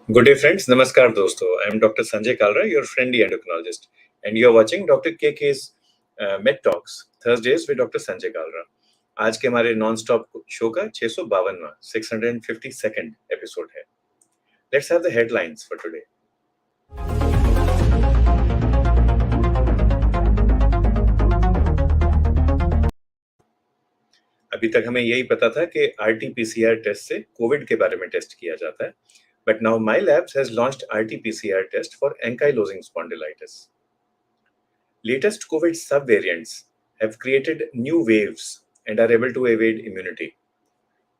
Good day, friends. Namaskar, dosto. I am Dr. Sanjay Kalra, your friendly endocrinologist, and you are watching Dr. KK's Med Talks, Thursdays with Dr. Sanjay Kalra. आज के हमारे non stop show का 652वां 652nd episode है. Let's have the headlines for today. अभी तक हमें यही पता था कि RT-PCR टेस्ट से कोविड के बारे में टेस्ट किया जाता है. But now my labs has launched RT-PCR test for Ankylosing Spondylitis. Latest COVID subvariants have created new waves and are able to evade immunity.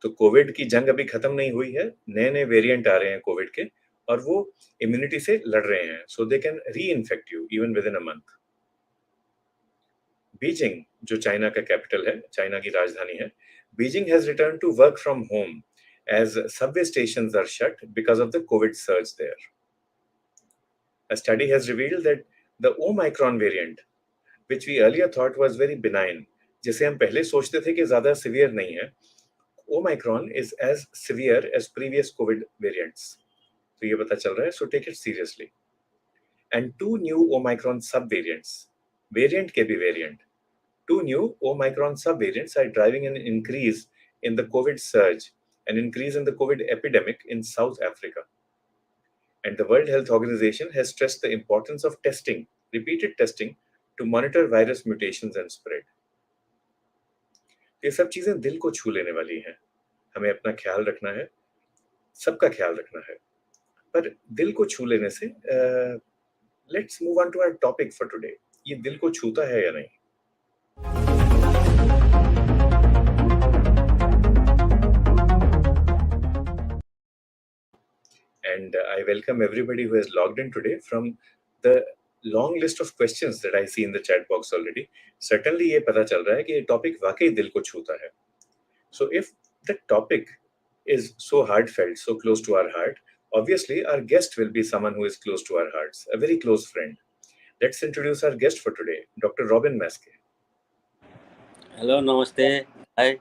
तो कोविड की जंग अभी खत्म नहीं हुई है, नए नए वेरिएंट आ रहे हैं कोविड के और वो इम्यूनिटी से लड़ रहे हैं, so they can reinfect you even within a month. Beijing, जो चाइना का कैपिटल है, चाइना की राजधानी है, Beijing has return to work from home as subway stations are shut because of the COVID surge there. A study has revealed that the Omicron variant, which we earlier thought was very benign, जिसे हम पहले सोचते थे कि ज़्यादा severe नहीं है, Omicron is as severe as previous COVID variants. तो ये पता चल रहा है, so take it seriously. And two new Omicron subvariants, variant के भी variant, two new Omicron subvariants are driving an increase in the COVID surge, an increase in the COVID epidemic in South Africa. And the World Health Organization has stressed the importance of testing, repeated testing, to monitor virus mutations and spread. ये सब चीजें दिल को छू लेने वाली हैं. हमें अपना ख्याल रखना है, सबका ख्याल रखना है. पर दिल को छू लेने से let's move on to our topic for today. ये दिल को छूता है या नहीं? And I welcome everybody who has logged in today from the long list of questions that I see in the chat box already. Certainly ये पता चल रहा है कि ये टॉपिक वाकई दिल को छूता है. So if the topic is so heartfelt, so close to our heart, obviously our guest will be someone who is close to our hearts, a very close friend. Let's introduce our guest for today, Dr. Robin Maske. Hello, namaste. Hi.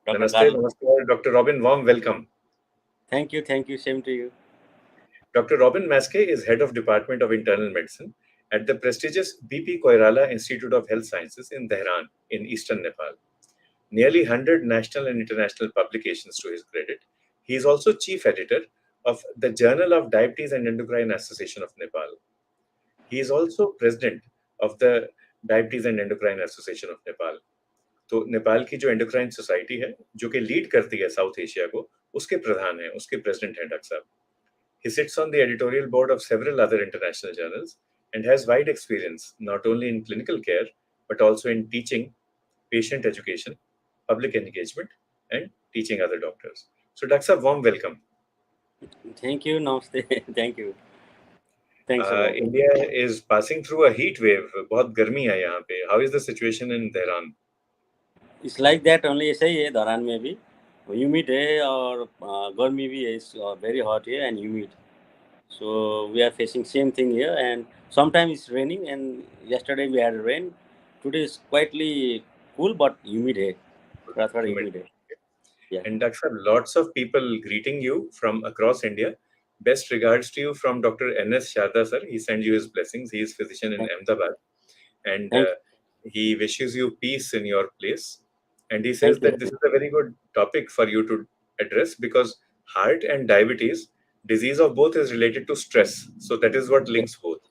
Dr. Namaste, Karl. namaste, Dr. Robin. Warm welcome. Thank you. Same to you. Dr. Robin Maske is head of Department of Internal Medicine at the prestigious BP Koirala Institute of Health Sciences in Tehran, in eastern Nepal. Nearly 100 national and international publications to his credit. He is also chief editor of the Journal of Diabetes and Endocrine Association of Nepal. He is also president of the Diabetes and Endocrine Association of Nepal. तो नेपाल की जो endocrine society है, जो कि lead करती है south Asia को, उसके प्रधान हैं, उसके प्रेसिडेंट हैं डॉक्टर साहब. He sits on the editorial board of several other international journals and has wide experience not only in clinical care but also in teaching, patient education, public engagement, and teaching other doctors. So, Dr. Saab, warm welcome. Thank you. Namaste. Thank you. Thanks a lot. India is passing through a heat wave. बहुत गर्मी है यहाँ पे. How is the situation in Tehran? It's like that only. ऐसा ही है धरान में भी. Humid है और गर्मी भी है. It's very hot here and humid. So we are facing same thing here, and sometimes it's raining. And yesterday we had rain. Today is quietly cool but humid है. Rather humid है. Yeah. And Dr. Saab, lots of people greeting you from across India. Best regards to you from Dr. N.S. Sharda sir. He sends you his blessings. He is physician in Ahmedabad. And he wishes you peace in your place. And he says that this is a very good topic for you to address because heart and diabetes, disease of both is related to stress. So that is what links both.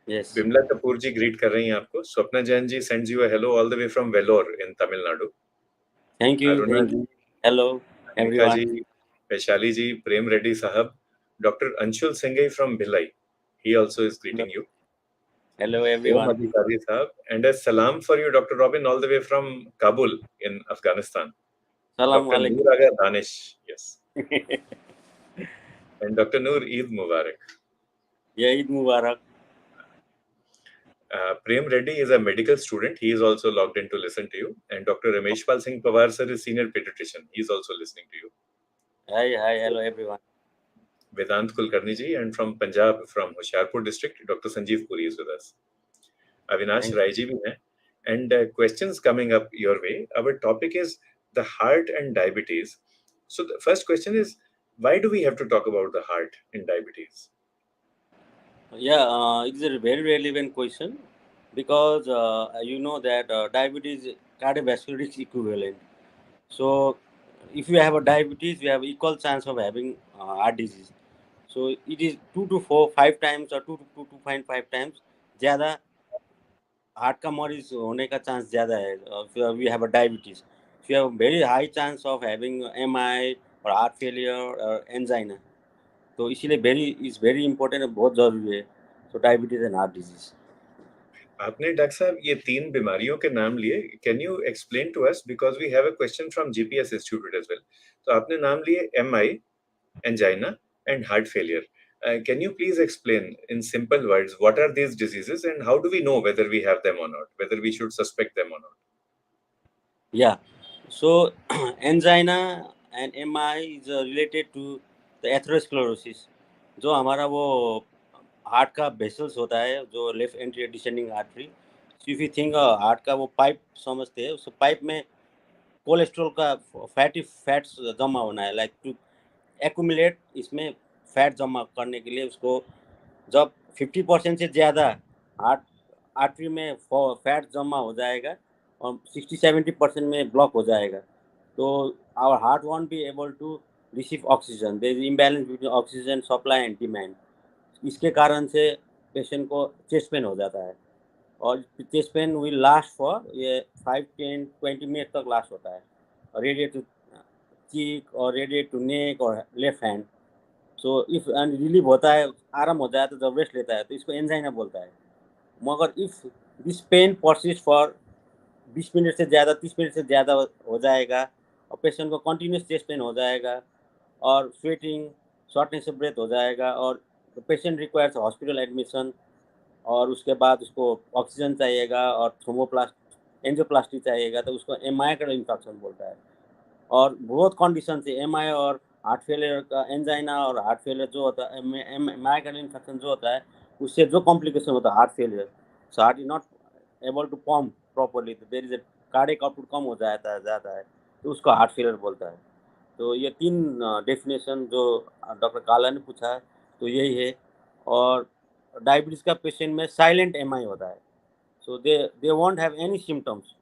Yes. Bimla Kapoor ji greet कर रही हैं आपको. Swapna Jain ji sends you a hello all the way from Vellore in Tamil Nadu. Thank you. Aruna ji, hello everyone. ji, Vaishali ji, Prem Reddy sahab, Dr. Anshul Singh from Bhilai. He also is greeting you. Hello everyone. And a salam for you, Dr. Robin, all the way from Kabul in Afghanistan. Salam Dr. alaikum. Noor Aga Danish, yes. And Dr. Noor, Eid Mubarak. Yeah, Eid Mubarak. Prem Reddy is a medical student. He is also logged in to listen to you. And Dr. Rameshpal Singh Pawar sir is senior pediatrician. He is also listening to you. Hi, hello everyone. Vedant Kulkarni ji, and from Punjab, from Hoshiarpur district, Dr. Sanjeev Puri is with us. Avinash Rai ji bhi hai. And questions coming up your way. Our topic is the heart and diabetes. So the first question is, Why do we have to talk about the heart in diabetes? Yeah, it is a very relevant question because you know that diabetes cardiovascular risk equivalent. So, if you have a diabetes, you have equal chance of having heart disease. So it is 2 to 5 times or 2 to 2.5 times ज़्यादा heart का मरीज होने का chance ज़्यादा है we have a diabetes you have very high chance of having MI और heart failure और angina तो इसीलिए वेरी इंपॉर्टेंट बहुत ज़रूरी है so diabetes and heart disease आपने डॉक्टर साहब ये तीन बीमारियों के नाम लिए, can you explain to us because we have a question from GPS institute as well. तो आपने नाम लिए MI, angina, and heart failure. Can you please explain in simple words what are these diseases and how do we know whether we have them or not, whether we should suspect them or not? या so angina and MI is related to the atherosclerosis जो हमारा वो heart का vessels होता है जो left entry descending artery if you think heart का वो पाइप समझते हैं उस पाइप में कोलेस्ट्रॉल का फैट्स जमा होना है लाइक टू एक्यूमुलेट इसमें फैट जमा करने के लिए उसको जब 50% से ज़्यादा हार्ट आर्टरी में फैट जमा हो जाएगा और 60-70% में ब्लॉक हो जाएगा तो our heart won't be able to receive oxygen there is imbalance between oxygen supply and demand इसके कारण से पेशेंट को चेस्ट पेन हो जाता है और chest pain will last for ये 5-10-20 मिनट तक लास्ट होता है रेडिएट टू चीक और रेडिएट टू नेक और left hand so if relieve होता है आराम हो जाए तो जब रेस्ट लेता है तो इसको एंजाइना बोलता है मगर if this pain persist for 20 minute से ज़्यादा 30 मिनट से ज़्यादा हो जाएगा और पेशेंट को कंटिन्यूस चेस्ट पेन हो जाएगा और स्वेटिंग शॉर्टनेस ऑफ ब्रेथ हो जाएगा और पेशेंट रिक्वायर्स हॉस्पिटल एडमिशन और उसके बाद उसको ऑक्सीजन चाहिएगा और थ्रोमोप्लास्ट एंजियोप्लास्टी चाहिएगा तो उसको एमआई का इन्फेक्शन बोलता है और बहुत कंडीशन से एमआई और हार्ट फेलियर का एंजाइना और हार्ट फेलियर जो होता है एमआई का इन्फेक्शन जो होता है उससे जो कॉम्प्लिकेशन होता है heart failure so heart is not able to pump properly तो there is a cardiac output कम हो जाता है तो उसको हार्ट फेलियर बोलता है तो ये तीन डेफिनेशन जो डॉक्टर काला ने पूछा है तो यही है और डायबिटीज़ का पेशेंट में साइलेंट एमआई होता है so they won't have any symptoms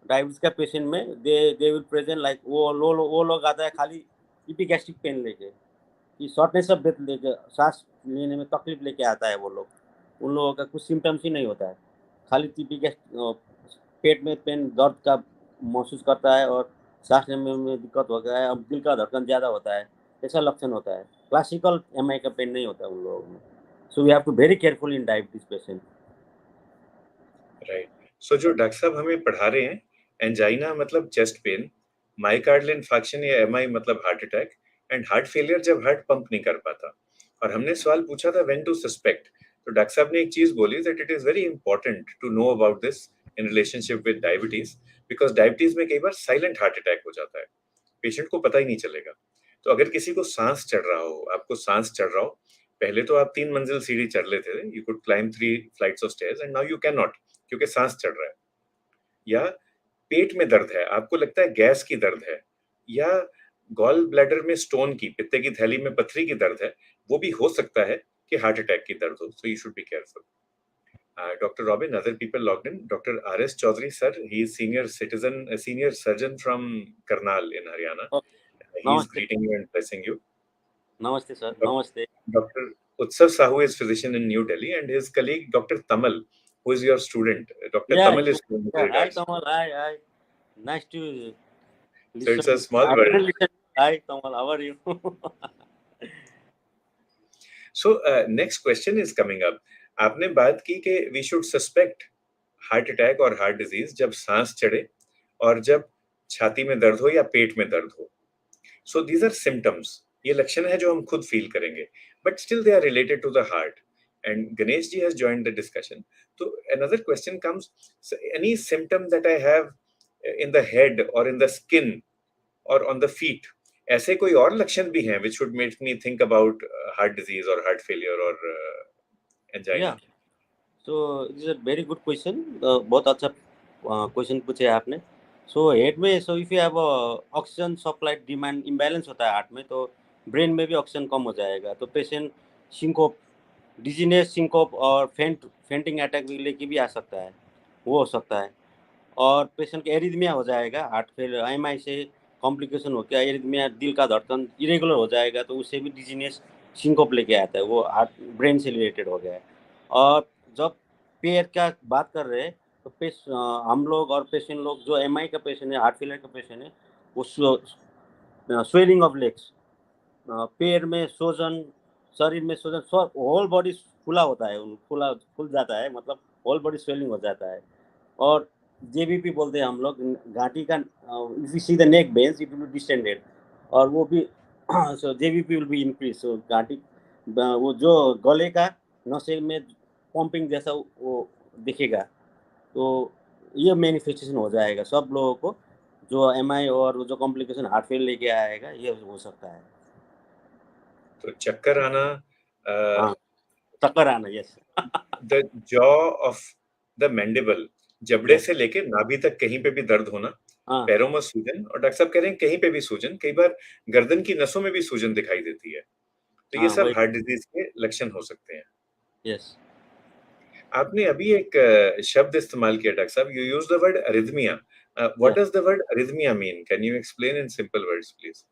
diabetes का पेशेंट में दे विल प्रेजेंट लाइक वो लोग आता है खाली इपिगैस्ट्रिक पेन लेके कि शॉर्टनेस ऑफ ब्रेथ लेके सांस लेने में तकलीफ लेके आता है वो लोग उन लोगों का कुछ सिम्टम्स ही नहीं होता है खाली पेट में पेन दर्द का महसूस करता है और सांस लेने में दिक्कत हो गया है और दिल का धड़कन ज़्यादा होता है ऐसा लक्षण होता है क्लासिकल एमआई का पेन नहीं होता है उन लोगों में so we have to very careful in diabetes patient right. So जो डॉक्टर साहब हमें पढ़ा रहे हैं, एंजाइना मतलब चेस्ट पेन, माइकार्डियल इन्फार्क्शन या एमआई मतलब heart attack, and heart failure जब हार्ट पंप नहीं कर पाता. और हमने सवाल पूछा था व्हेन टू सस्पेक्ट. तो डॉक्टर साहब ने एक चीज बोली that it is very important to know about this in relationship with diabetes, because diabetes में कई बार साइलेंट हार्ट अटैक हो जाता है, पेशेंट को पता ही नहीं चलेगा. तो अगर किसी को सांस चढ़ रहा हो, आपको सांस चढ़ रहा हो, पहले तो आप 3 मंजिल सीढ़ी चढ़ लेते थे, you could climb 3 flights of stairs, and now you can not क्योंकि सांस चढ़ रहा है. या पेट में दर्द है, आपको लगता है गैस की दर्द है, या गॉल ब्लैडर में स्टोन की, पित्ते की थैली में पथरी की दर्द है, वो भी हो सकता है कि हार्ट अटैक की दर्द हो. So you should be careful. Dr. Robin, other people logged in. Dr. R.S. Chaudhary, sir, he is senior surgeon from Karnal in Haryana. He is नमस्ते greeting you and blessing you. नमस्ते sir Doc- नमस्ते Dr. Utsav Sahu is physician in New Delhi, and his colleague Dr. Tamal, who is your student. Dr. Yeah, Tamal is showing his hi regards. Kamal, hi. Nice to So it's a listen. small I world. didn't listen. Hi Kamal, how are you? So next question is coming up. आपने बात की कि we should suspect heart attack और heart disease जब सांस चढ़े और जब छाती में दर्द हो या पेट में दर्द हो. सो दीज आर सिम्टम्स, ये लक्षण है जो हम खुद फील करेंगे, but still they are related to the heart. And Ganesh ji has joined the discussion. तो another question comes, any symptom that I have in the head और इन द स्किन और ऑन द फीट, ऐसे कोई और लक्षण भी हैं which should make me think about heart disease or heart failure or angina? Yeah, so this is a very good question. बहुत अच्छा क्वेश्चन पूछे आपने. सो हेड में if you have oxygen supply demand imbalance होता है heart में तो brain में भी ऑक्सीजन कम हो जाएगा, तो पेशेंट सिंकोप, डिजीनेस, सिंकोप और फेंटिंग अटैक भी लेके भी आ सकता है, वो हो सकता है। और पेशेंट का एरिथमिया हो जाएगा, हार्ट फेल एमआई से कॉम्प्लिकेशन हो गया, एरिथमिया, दिल का धड़कन इरेगुलर हो जाएगा, तो उससे भी डिजीनेस, सिंकोप लेके आता है, वो हार्ट ब्रेन से रिलेटेड हो गया है। और जब पेयर का बात कर रहे हैं, तो हम लोग और पेशेंट लोग, जो एमआई का पेशेंट है, हार्ट फेलियर का पेशेंट है, वो स्वेलिंग ऑफ लेग्स, पैर में सूजन, शरीर में सूजन, सब होल बॉडी फूला होता है, फूल जाता है, मतलब होल बॉडी स्वेलिंग हो जाता है। और जेबीपी बोलते हैं हम लोग, घाटी का, if you see the neck veins it will be distended, और वो भी सो जेबीपी विल बी इंक्रीज, सो घाटी, वो जो गले का नशे में पंपिंग जैसा वो दिखेगा। तो ये मैनिफेस्टेशन हो जाएगा सब लोगों को, जो एमआई और जो कॉम्प्लिकेशन हार्ट फेल लेके आएगा, ये हो सकता है। तो चक्कर आना, हाँ, चक्कर आना, yes. The jaw of the mandible, जबड़े यस, से लेके नाभि तक कहीं पे भी दर्द होना, हाँ, पैरों में सूजन, और डॉक्टर साहब कह रहे हैं कहीं पे भी सूजन, कई बार गर्दन की नसों में भी सूजन दिखाई देती है, तो ये हाँ, सब वही, हार्ट डिजीज के लक्षण हो सकते हैं। यस, आपने अभी एक शब्द इस्तेमाल किया डॉक्टर साहब, you use the word arrhythmia. What yes. Does the word arrhythmia mean? Can you explain in simple words please?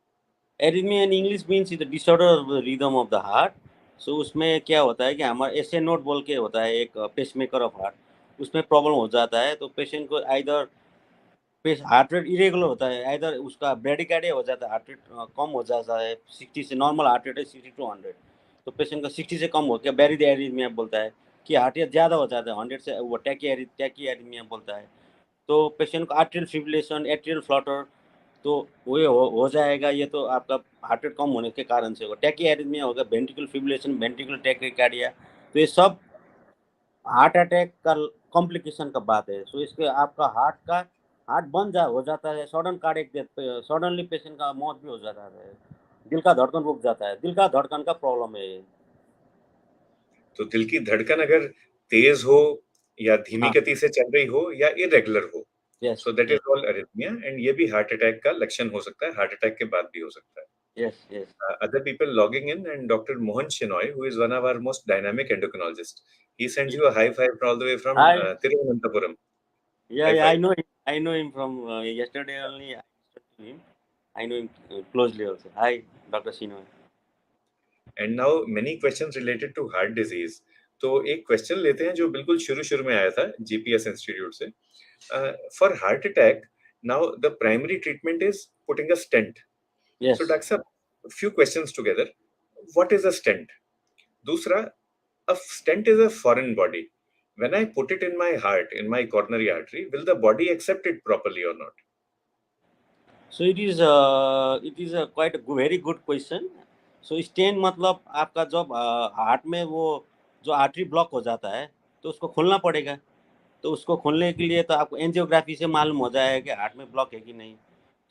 Arrhythmia in English means the disorder of the rhythm of the heart. So उसमें क्या होता है कि हमारा S A note बोल के होता है, एक पेसमेकर ऑफ हार्ट, उसमें प्रॉब्लम हो जाता है, तो पेशेंट को आइदर हार्ट रेट इरेगुलर होता है, आइदर उसका ब्रेडिकार्डिया हो जाता है, हार्ट रेट कम हो जाता है 60 से, नॉर्मल हार्ट रेट है 60 to 100, तो पेशेंट का 60 से कम हो गया, बैरिड एरिथमिया बोलता है, कि हार्ट रेट ज़्यादा हो जाता है 100 से, वो टैकी एरिथमिया बोलता है। तो पेशेंट को आर्ट्रियल फिब्रिलेशन, एट्रियल फ्लटर, तो वो हो जाएगा, ये तो आपका हार्ट रेट कम होने के कारण से होगा। टैकी एरिथमिया होगा, वेंट्रिकल फिब्रिलेशन, वेंट्रिकल टैकीकार्डिया, तो ये सब हार्ट अटैक का कॉम्प्लिकेशन का बात है। सो इसके आपका हार्ट हो जाता है, sudden cardiac death, suddenly patient का मौत भी हो जाता है, दिल का धड़कन रुक जाता है, दिल का धड़कन का प्रॉब्लम है ये। तो दिल की धड़कन अगर तेज हो या धीमी हाँ, गति से चल रही हो या इरेगुलर हो, yes, so that is yes, called arrhythmia, and ये भी हार्ट अटैक का लक्षण हो सकता है, हार्ट अटैक के बाद भी हो सकता है। Yes, yes, Other people logging in, and Dr. Mohan Shenoy, who is one of our most dynamic endocrinologists, he sends you a high five all the way from hi, Thiruvananthapuram. या High या five. I know him from yesterday only, I spoke to him, I know him closely also. Hi, Dr. Shinoy. And now many questions related to heart disease. तो एक question लेते हैं जो बिल्कुल शुरू शुरू में आया था जीपीएस इंस्टीट्यूट से। For heart attack, now the primary treatment is putting a stent. So Yes. Doctor साहब, few questions together. What is a stent? दूसरा, a stent is a foreign body. When I put it in my heart, in my coronary artery, will the body accept it properly or not? So it is a quite a very good question. So stent मतलब आपका जब heart में वो जो artery block हो जाता है, तो उसको खोलना पड़ेगा। तो उसको खोलने के लिए तो आपको एंजियोग्राफी से मालूम हो जाएगा कि हार्ट में ब्लॉक है कि नहीं।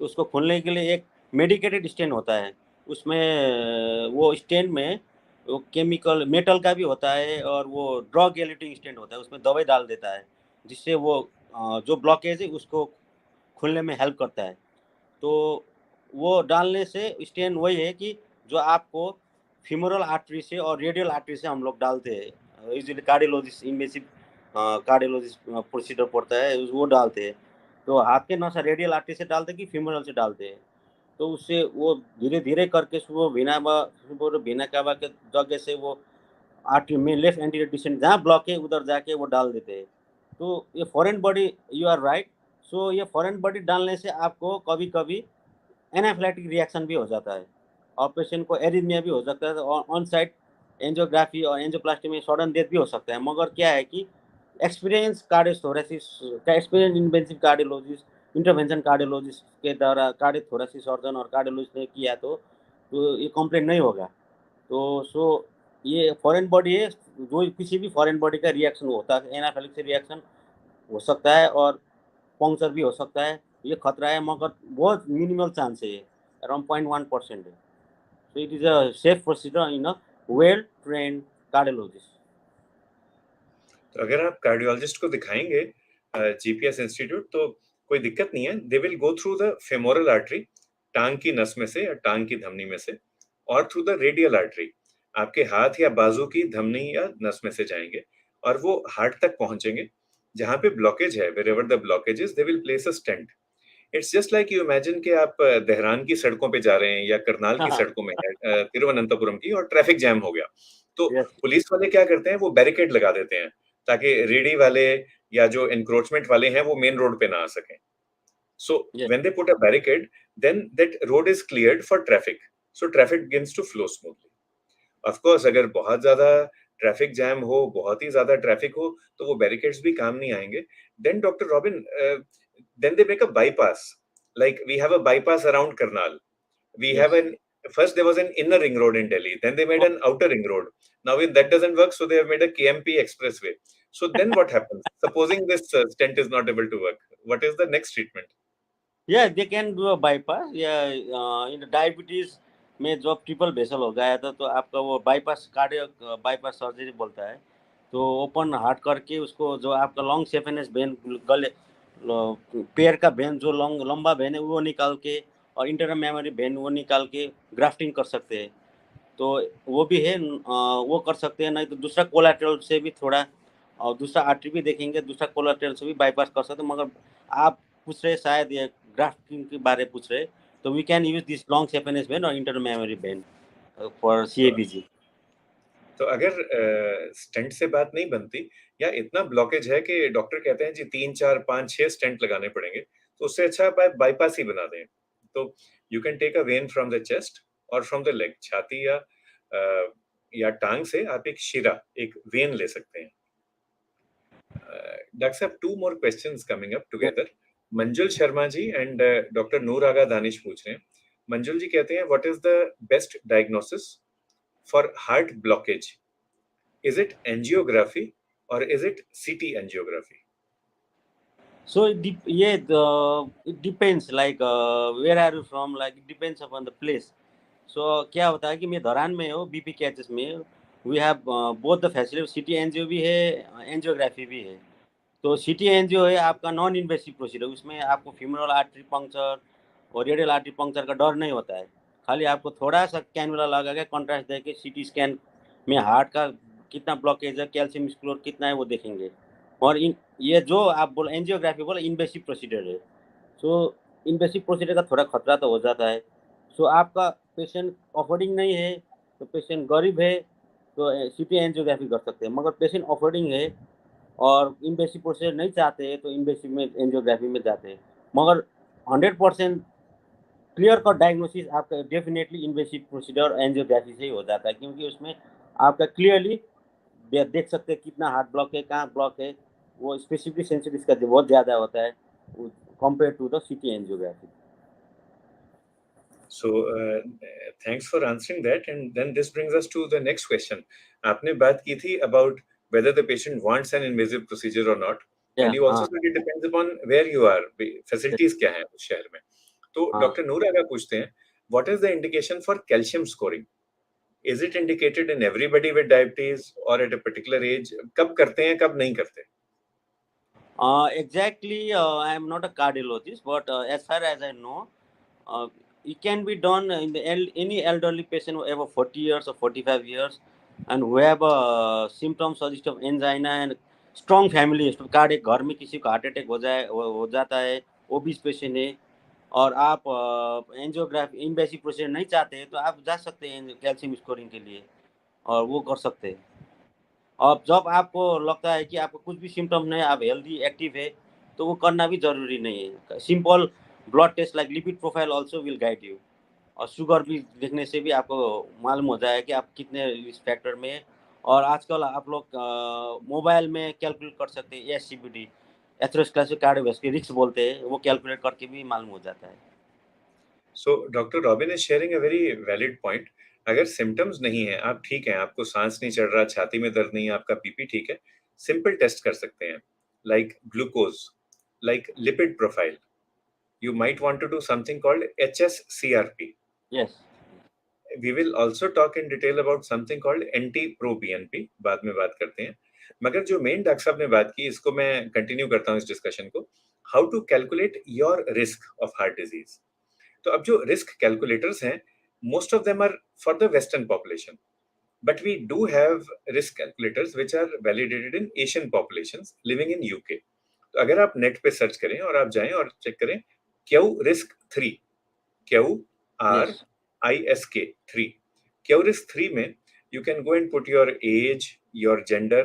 तो उसको खोलने के लिए एक मेडिकेटेड स्टेन होता है। उसमें वो स्टेन में वो केमिकल मेटल का भी होता है, और वो ड्रग एलिटिंग स्टेन होता है, उसमें दवाई डाल देता है, जिससे वो जो ब्लॉकेज है उसको खुलने में हेल्प करता है। तो वो डालने से स्टेन वही है कि जो आपको फीमोरल आर्टरी से और रेडियल आर्टरी से हम लोग डालते हैं, usually cardiologist, invasive cardiologist procedure पड़ता है, वो डालते हैं। तो हाथ के नसा रेडियल आर्टरी से डालते हैं कि फीमोरल से डालते हैं, तो उससे वो धीरे धीरे करके वो वीना कावा के जगह से वो आर्टरी में लेफ्ट एंटीरियर डिसेंट जहाँ ब्लॉक है उधर जाके वो डाल देते हैं। तो ये foreign body, you are right. So ये फॉरेन बॉडी डालने से आपको कभी कभी एनाफिलैक्टिक रिएक्शन भी हो जाता है, और पेशेंट को एरिथमिया भी हो सकता है, और ऑन साइट एंजियोग्राफी और एंजियोप्लास्टी में सडन डेथ भी हो सकता है। मगर क्या है कि एक्सपीरियंस कार्डियोथोरेसिस का, experience invasive cardiologist, intervention cardiologist के द्वारा कार्डियोथोरेसिस सर्जन और कार्डियोलॉजिस्ट ने किया तो ये कंप्लेन नहीं होगा। तो ये फॉरेन बॉडी है, जो किसी भी फॉरेन बॉडी का रिएक्शन होता है, एनाफिलिक्स रिएक्शन हो सकता है, और पंक्चर भी हो सकता है। ये खतरा है, मगर बहुत मिनिमल चांस है, ये अराउंड 0.1% है। So it is a safe procedure in a well trained cardiologist. तो अगर आप कार्डियोलॉजिस्ट को दिखाएंगे जीपीएस इंस्टीट्यूट, तो कोई दिक्कत नहीं है। They will go through the femoral artery, टांग की नस में से या टांग की धमनी में से, और थ्रू द रेडियल आर्टरी, आपके हाथ या बाजू की धमनी या नस में से जाएंगे और वो हार्ट तक पहुंचेंगे। जहां पे ब्लॉकेज है, wherever the blockage is, they will place a stent. It's just like you imagine कि आप देहरान की सड़कों पे जा रहे हैं या करनाल की सड़कों में है, तिरुवनंतपुरम की, और ट्रैफिक जैम हो गया। तो Yes, पुलिस वाले क्या करते हैं, वो बैरिकेड लगा देते हैं ताकि रेडी वाले या जो एनक्रोचमेंट वाले हैं वो मेन रोड पे ना आ सकें। So yes. When they put a barricade, then that road is cleared for traffic, so traffic begins to flow smoothly. Of course अगर बहुत ज्यादा ट्रैफिक जैम हो, बहुत ही ज्यादा ट्रैफिक हो, तो वो बैरिकेड्स भी काम नहीं आएंगे। Then doctor Robin, then they make a bypass, like we have a bypass around Karnal. We have Yes. an First there was an inner ring road in Delhi, then they made an outer ring road. Now if that doesn't work, so they have made a KMP expressway. So then what happens, supposing this stent is not able to work, what is the next treatment? Yeah, they can do a bypass. Yeah, in the diabetes में जब triple vessel हो गया था तो आपका वो bypass cardiac bypass surgery बोलता है। तो ओपन हार्ट करके उसको जो आपका लॉन्ग सेफेनेस वेन गले पैर का वेन जो लॉन्ग लंबा वेन है वो निकाल के और इंटरनल मेमोरी वेन वो निकाल के ग्राफ्टिंग कर सकते हैं। तो वो भी है, वो कर सकते हैं। नहीं तो दूसरा कोलेटरल से भी थोड़ा और दूसरा आर्टरी भी देखेंगे, दूसरा कोलेटरल से भी बाईपास कर सकते हैं। मगर आप पूछ रहे शायद ये ग्राफ्टिंग के बारे पूछ रहे, तो we can use this long saphenous vein और इंटरनल मेमोरी वेन फॉर तो, सीएबीजी। तो अगर स्टेंट से बात नहीं बनती, या इतना ब्लॉकेज है कि डॉक्टर कहते हैं जी 3 4 5 6 स्टेंट लगाने पड़ेंगे, तो उससे अच्छा आप बाईपास ही बना दें। तो you can take a vein from the chest और फ्रॉम द लेग, छाती या टांग से आप एक शिरा, एक वेन ले सकते हैं। डॉक्टर साहब, two more questions coming up together. Manjul Sharma ji and doctor Noor Agha Danish पूछ रहे हैं। मंजुल जी कहते हैं, what is the best diagnosis for heart blockage? Is it angiography or is it CT angiography? So it depends like where are you from, like it depends upon the place. So क्या होता है कि मैं धरान में हूँ, BP KIHS में we have both the facility, CT angio भी है, एंजियोग्राफी भी है। तो सिटी एनजीओ है आपका नॉन इन्वेसिव प्रोसीजर, उसमें आपको फीमोरल आर्टरी पंक्चर और रेडियल आर्टरी पंक्चर का डर नहीं होता है। खाली आपको थोड़ा सा कैनुला लगा के कॉन्ट्रास्ट दे के सीटी स्कैन में हार्ट का कितना ब्लॉकेज है, कैल्शियम स्क्लोर कितना है वो देखेंगे। और इन ये जो आप बोल एंजियोग्राफी बोला इन्वेसिव प्रोसीजर है। सो इन्वेसिव प्रोसीजर का थोड़ा खतरा तो हो जाता है। सो आपका पेशेंट अफोर्डिंग नहीं है, तो पेशेंट गरीब है, तो सीटी एंजियोग्राफी कर सकते हैं। मगर पेशेंट अफोर्डिंग है और इन्वेसिव प्रोसीजर नहीं चाहते हैं, तो इन्वेसिव में एंजियोग्राफी में जाते हैं। मगर 100% क्लियर कट डायग्नोसिस आपका डेफिनेटली इन्वेसिव प्रोसीजर एंजियोग्राफी से ही हो जाता है, क्योंकि उसमें आपका क्लियरली देख सकते हैं कितना हार्ट ब्लॉक है, कहाँ ब्लॉक है। वो स्पेसिफिक सेंसिटिव का बहुत ज़्यादा होता है compare to the CT angiography. So thanks for answering that, and then this brings us to the next question. आपने बात की थी about whether the patient wants an invasive procedure or not, या and you also हाँ, said it depends upon where you are, facilities क्या हैं उस शहर में। तो हाँ। डॉक्टर नूर आगा पूछते हैं, what is the indication for calcium scoring? Is it indicated in everybody with diabetes or at a particular age? कब करते हैं, कब नहीं करते? Exactly, I am not a cardiologist, but as far as I know, it can be done in the any elderly patient who have 40 years or 45 years and who have symptoms suggest of angina and strong family history, cardiac, घर में किसी को heart attack हो जाता है, obese patient है, और आप एंजियोग्राफी इन्वेसिव प्रोसीजर नहीं चाहते हैं, तो आप जा सकते हैं कैल्शियम स्कोरिंग के लिए और वो कर सकते हैं। और जब आपको लगता है कि आपको कुछ भी सिम्टम नहीं है, आप हेल्दी एक्टिव है, तो वो करना भी ज़रूरी नहीं है। Simple blood taste like lipid profile also will guide you. और शुगर भी देखने से भी आपको मालूम हो जाए कि आप कितने इस फैक्टर में है। और आजकल आप लोग मोबाइल में कैलकुलेट कर सकते हैं, एससीबीडी, एथेरोस्क्लेरोसिस कार्डियोवास्कुलर रिस्क बोलते हैं, वो कैलकुलेट करके भी मालूम हो जाता है। So doctor robin is sharing a very valid point. अगर सिम्टम्स नहीं है, आप ठीक हैं, आपको सांस नहीं चढ़ रहा, छाती में दर्द नहीं है, आपका बीपी ठीक है, सिंपल टेस्ट कर सकते हैं, like glucose, like lipid profile. You might want to do something called HSCRP. Yes. We will also talk in detail about something called NT-proBNP, बाद में बात करते हैं। मगर जो मेन डॉक्टर साहब ने बात की, इसको मैं कंटिन्यू करता हूँ इस डिस्कशन को, how to calculate your risk of heart disease. तो अब जो रिस्क कैलकुलेटर्स हैं, most of them are for the Western population. But we do have risk calculators which are validated in Asian populations living in UK. तो अगर आप net पे search करें और आप जाएं और चेक करें Q risk 3, Q R Yes. I S के 3, क्यू रिस्क 3 में you can go and put your age, your gender.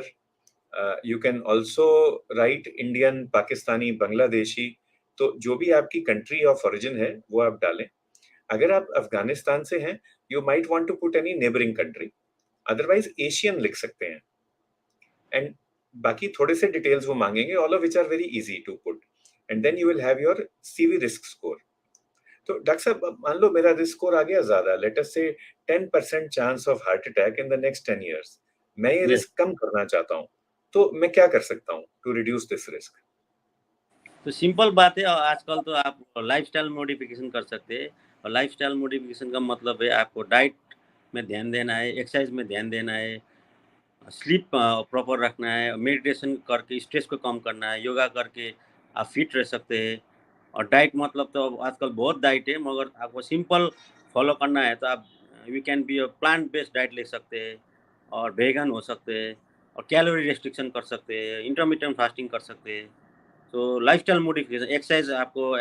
You can also write Indian, Pakistani, Bangladeshi. तो जो भी आपकी कंट्री ऑफ ओरिजिन है वो आप डालें. अगर आप अफगानिस्तान से हैं, you might want to put any neighboring country. Otherwise Asian लिख सकते हैं. एंड बाकी थोड़े से डिटेल्स वो मांगेंगे, all of which are very easy to put. And then you will have your CV risk score. तो डॉक्टर साहब, अब मान लो मेरा रिस्क स्कोर आ गया ज्यादा, लेट अस से 10% chance of heart attack in the next 10 years. मैं ये Yes. रिस्क कम करना चाहता हूँ, तो मैं क्या कर सकता हूँ टू रिड्यूस दिस रिस्क? तो सिंपल बात है, आजकल तो आप लाइफस्टाइल मॉडिफिकेशन कर सकते हैं। और लाइफस्टाइल मॉडिफिकेशन का मतलब है आपको डाइट में ध्यान देना है, एक्सरसाइज में ध्यान देना है, स्लीप प्रॉपर रखना है, मेडिटेशन करके स्ट्रेस को कम करना है, योगा करके आप फिट रह सकते हैं। और डाइट मतलब तो आजकल बहुत डाइट है, मगर आपको सिंपल फॉलो करना है तो आप we can be plant based diet ले सकते हैं और वेगन हो सकते हैं और कैलोरी रेस्ट्रिक्शन कर सकते हैं, इंटरमिटेंट फास्टिंग कर सकते हैं। तो लाइफस्टाइल मॉडिफिकेशन एक्सरसाइज आपको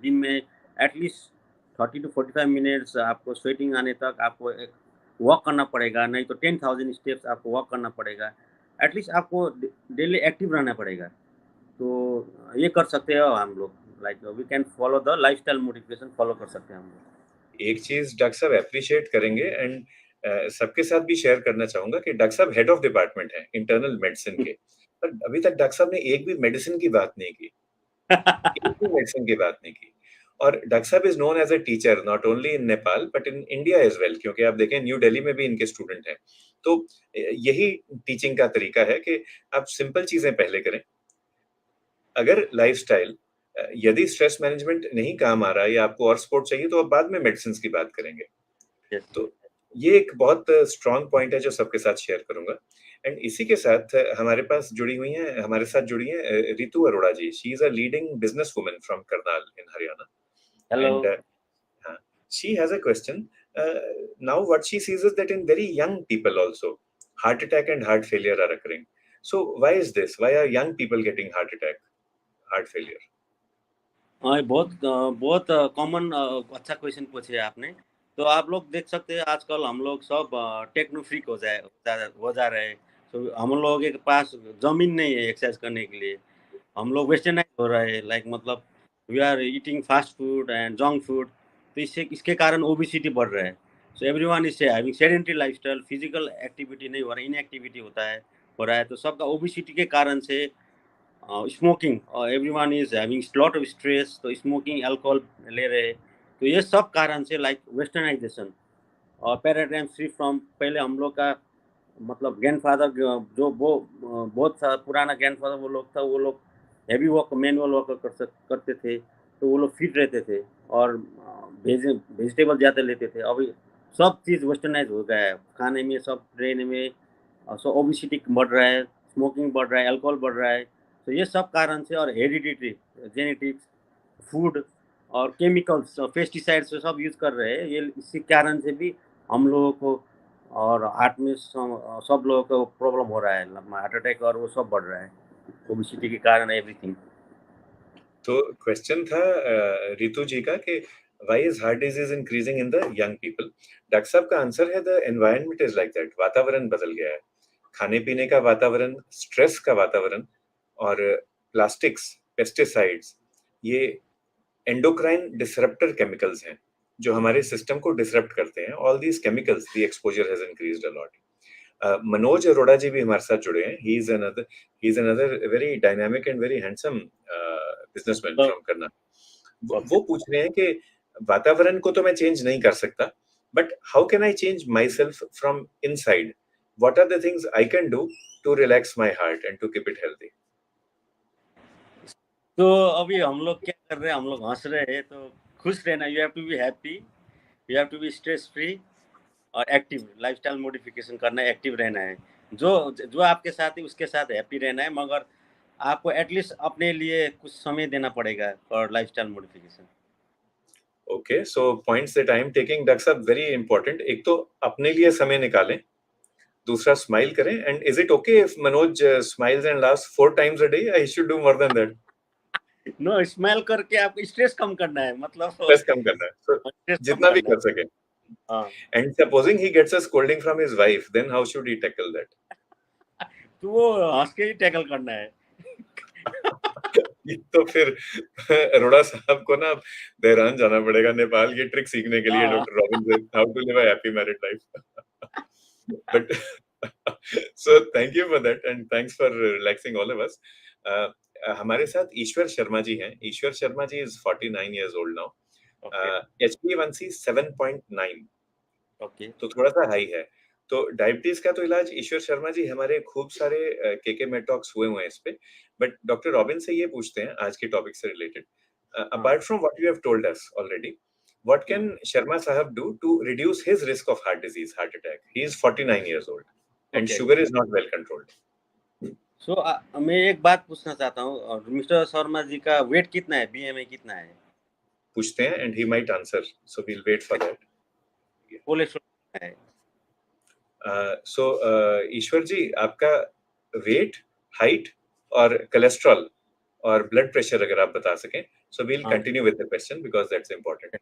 दिन में एटलीस्ट 30 to 45 मिनट्स आपको स्वेटिंग आने तक आपको एक वॉक करना पड़ेगा, नहीं तो 10,000 स्टेप्स आपको वॉक करना पड़ेगा। एटलीस्ट आपको डेली एक्टिव रहना पड़ेगा। तो ये कर सकते हैं हम लोग, like we can follow the lifestyle modification follow कर सकते हैं हम लोग। एक चीज डॉक्टर साहब अप्रिशिएट करेंगे एंड सबके साथ भी शेयर करना चाहूंगा कि डॉक्टर साहब हेड ऑफ डिपार्टमेंट हैं इंटरनल मेडिसिन के, पर अभी तक डॉक्टर साहब ने एक भी मेडिसिन की बात नहीं की, एक भी मेडिसिन की बात नहीं की. और डॉक्टर साहब is known as a teacher not only in Nepal but in India as well, क्योंकि आप देखें न्यू दिल्ली में भी इनके स्टूडेंट हैं. तो यही टीचिंग का तरीका है कि आप सिंपल चीजें पहले करें. अगर लाइफस्टाइल, यदि स्ट्रेस मैनेजमेंट नहीं काम आ रहा है या आपको और सपोर्ट चाहिए, तो आप बाद में मेडिसिन की बात करेंगे. यस। तो ये एक बहुत स्ट्रॉन्ग पॉइंट है जो सबके साथ शेयर करूंगा. एंड इसी के साथ हमारे पास जुड़ी हुई हैं, हमारे साथ जुड़ी हैं Ritu Arora ji. She is a leading business woman from Karnal in Haryana. Hello. And she has a question. Now what she sees is that in very young people also heart attack and heart failure are occurring. So why is this? Why are young people getting heart attack, heart failure? हाँ, बहुत common अच्छा question पूछे आपने। तो आप लोग देख सकते हैं आजकल हम लोग सब टेक्नो फ्रीक हो जा रहे हैं। तो हम लोगों के पास ज़मीन नहीं है एक्सरसाइज करने के लिए। हम लोग वेस्टर्नाइज़ हो रहे हैं, लाइक मतलब we are eating fast food and junk food. तो इसके कारण ओबेसिटी बढ़ रहा है। So everyone is having sedentary lifestyle, physical activity नहीं हो रहा है, इनएक्टिविटी हो रहा है। तो सबका ओबेसिटी के कारण से smoking, everyone is having lot of stress, तो स्मोकिंग अल्कोहल ले रहे हैं। तो ये सब कारण से लाइक वेस्टर्नाइजेशन और पैराडाइम शिफ्ट फ्रॉम पहले हम लोग का मतलब ग्रैंडफादर जो वो बहुत सा पुराना ग्रैंडफादर वो लोग था, वो लोग हेवी वर्क मैनुअल वर्क करते थे, तो वो लोग फिट रहते थे और वेजिटेबल ज़्यादा लेते थे। अभी सब चीज़ वेस्टर्नाइज हो गया है, खाने में सब ट्रेन में सो ओबेसिटी बढ़ रहा है, स्मोकिंग बढ़ रहा है, अल्कोहल बढ़ रहा है। तो ये सब कारण से और हेरिडिटी, जेनेटिक्स, फूड और केमिकल्स, पेस्टिसाइड्स सब यूज़ कर रहे हैं। ये इसी कारण से भी हम लोगों को और हार्ट में सब लोगों को प्रॉब्लम हो रहा है, हार्ट अटैक और वो सब बढ़ रहा है, ओबेसिटी के कारण एवरीथिंग। तो क्वेश्चन था रितु जी का कि why is heart disease increasing in the young people. Doctor साहब का आंसर है the environment is like that. वातावरण बदल गया है, खाने पीने का वातावरण, स्ट्रेस का वातावरण, और प्लास्टिक्स, पेस्टिसाइड्स, ये एंडोक्राइन डिसरप्टर केमिकल्स हैं जो हमारे सिस्टम को डिसरप्ट करते हैं. All these chemicals, the exposure has increased a lot. Manoj Arora ji भी हमारे साथ जुड़े हैं. He is another very dynamic and very handsome businessman too from Karnal. Okay. वो पूछ रहे हैं कि वातावरण को तो मैं चेंज नहीं कर सकता, but how can I change myself from inside? What are the things I can do to relax my heart and to keep it healthy? तो अभी हम लोग क्या कर रहे हैं, हम लोग हंस रहे हैं। तो खुश रहना, you have to be happy, you have to be stress free और एक्टिव। लाइफस्टाइल मॉडिफिकेशन करना है, एक्टिव रहना है। जो जो आपके साथ है उसके साथ हैप्पी रहना है, मगर आपको एटलीस्ट अपने लिए कुछ समय देना पड़ेगा for lifestyle modification. Okay, so points that I am taking doctor साहब वेरी इंपॉर्टेंट. एक तो अपने लिए समय निकालें, दूसरा स्माइल करें. And is it okay if Manoj smiles and laughs 4 times a day? I should do more than that. No, smile करके आपको स्ट्रेस कम करना है, मतलब स्ट्रेस कम करना है, so स्ट्रेस कम जितना भी करना है। कर सके. हाँ, And supposing he gets a scolding from his wife, then how should he tackle that? तो वो हंस के ही टैकल करना है। ये तो फिर अरोड़ा साहब को ना देहरान जाना पड़ेगा, नेपाल की ट्रिक सीखने के लिए, हाँ, डॉक्टर रॉबिन से, how to live a happy married life. But so thank you for that and thanks for relaxing all of us. हमारे साथ ईश्वर शर्मा जी हैं. ईश्वर Sharma ji is 49 years old now. Okay, HbA1c 7.9, okay, तो थोड़ा सा हाई है. तो डायबिटीज का तो इलाज ईश्वर शर्मा जी, हमारे खूब सारे केके में टॉक्स हुए हुए हैं इस पे. बट डॉक्टर रॉबिन से ये पूछते हैं आज के टॉपिक से रिलेटेड, हाँ, apart from what you have told us already, what can Sharma Sahab do to reduce his risk of heart disease, heart attack? He is 49 years old and okay. sugar is not well controlled. सो मैं एक बात पूछना चाहता हूँ, और mister Sharma ji का wait कितना है, बीएमआई कितना है? पूछते हैं and he might answer, so we'll wait for that. Cholesterol कितना है? So ईश्वर जी, आपका वेट, हाइट और कोलेस्ट्रॉल और ब्लड प्रेशर अगर आप बता सकें, so we'll हाँ, continue with the question because that's important.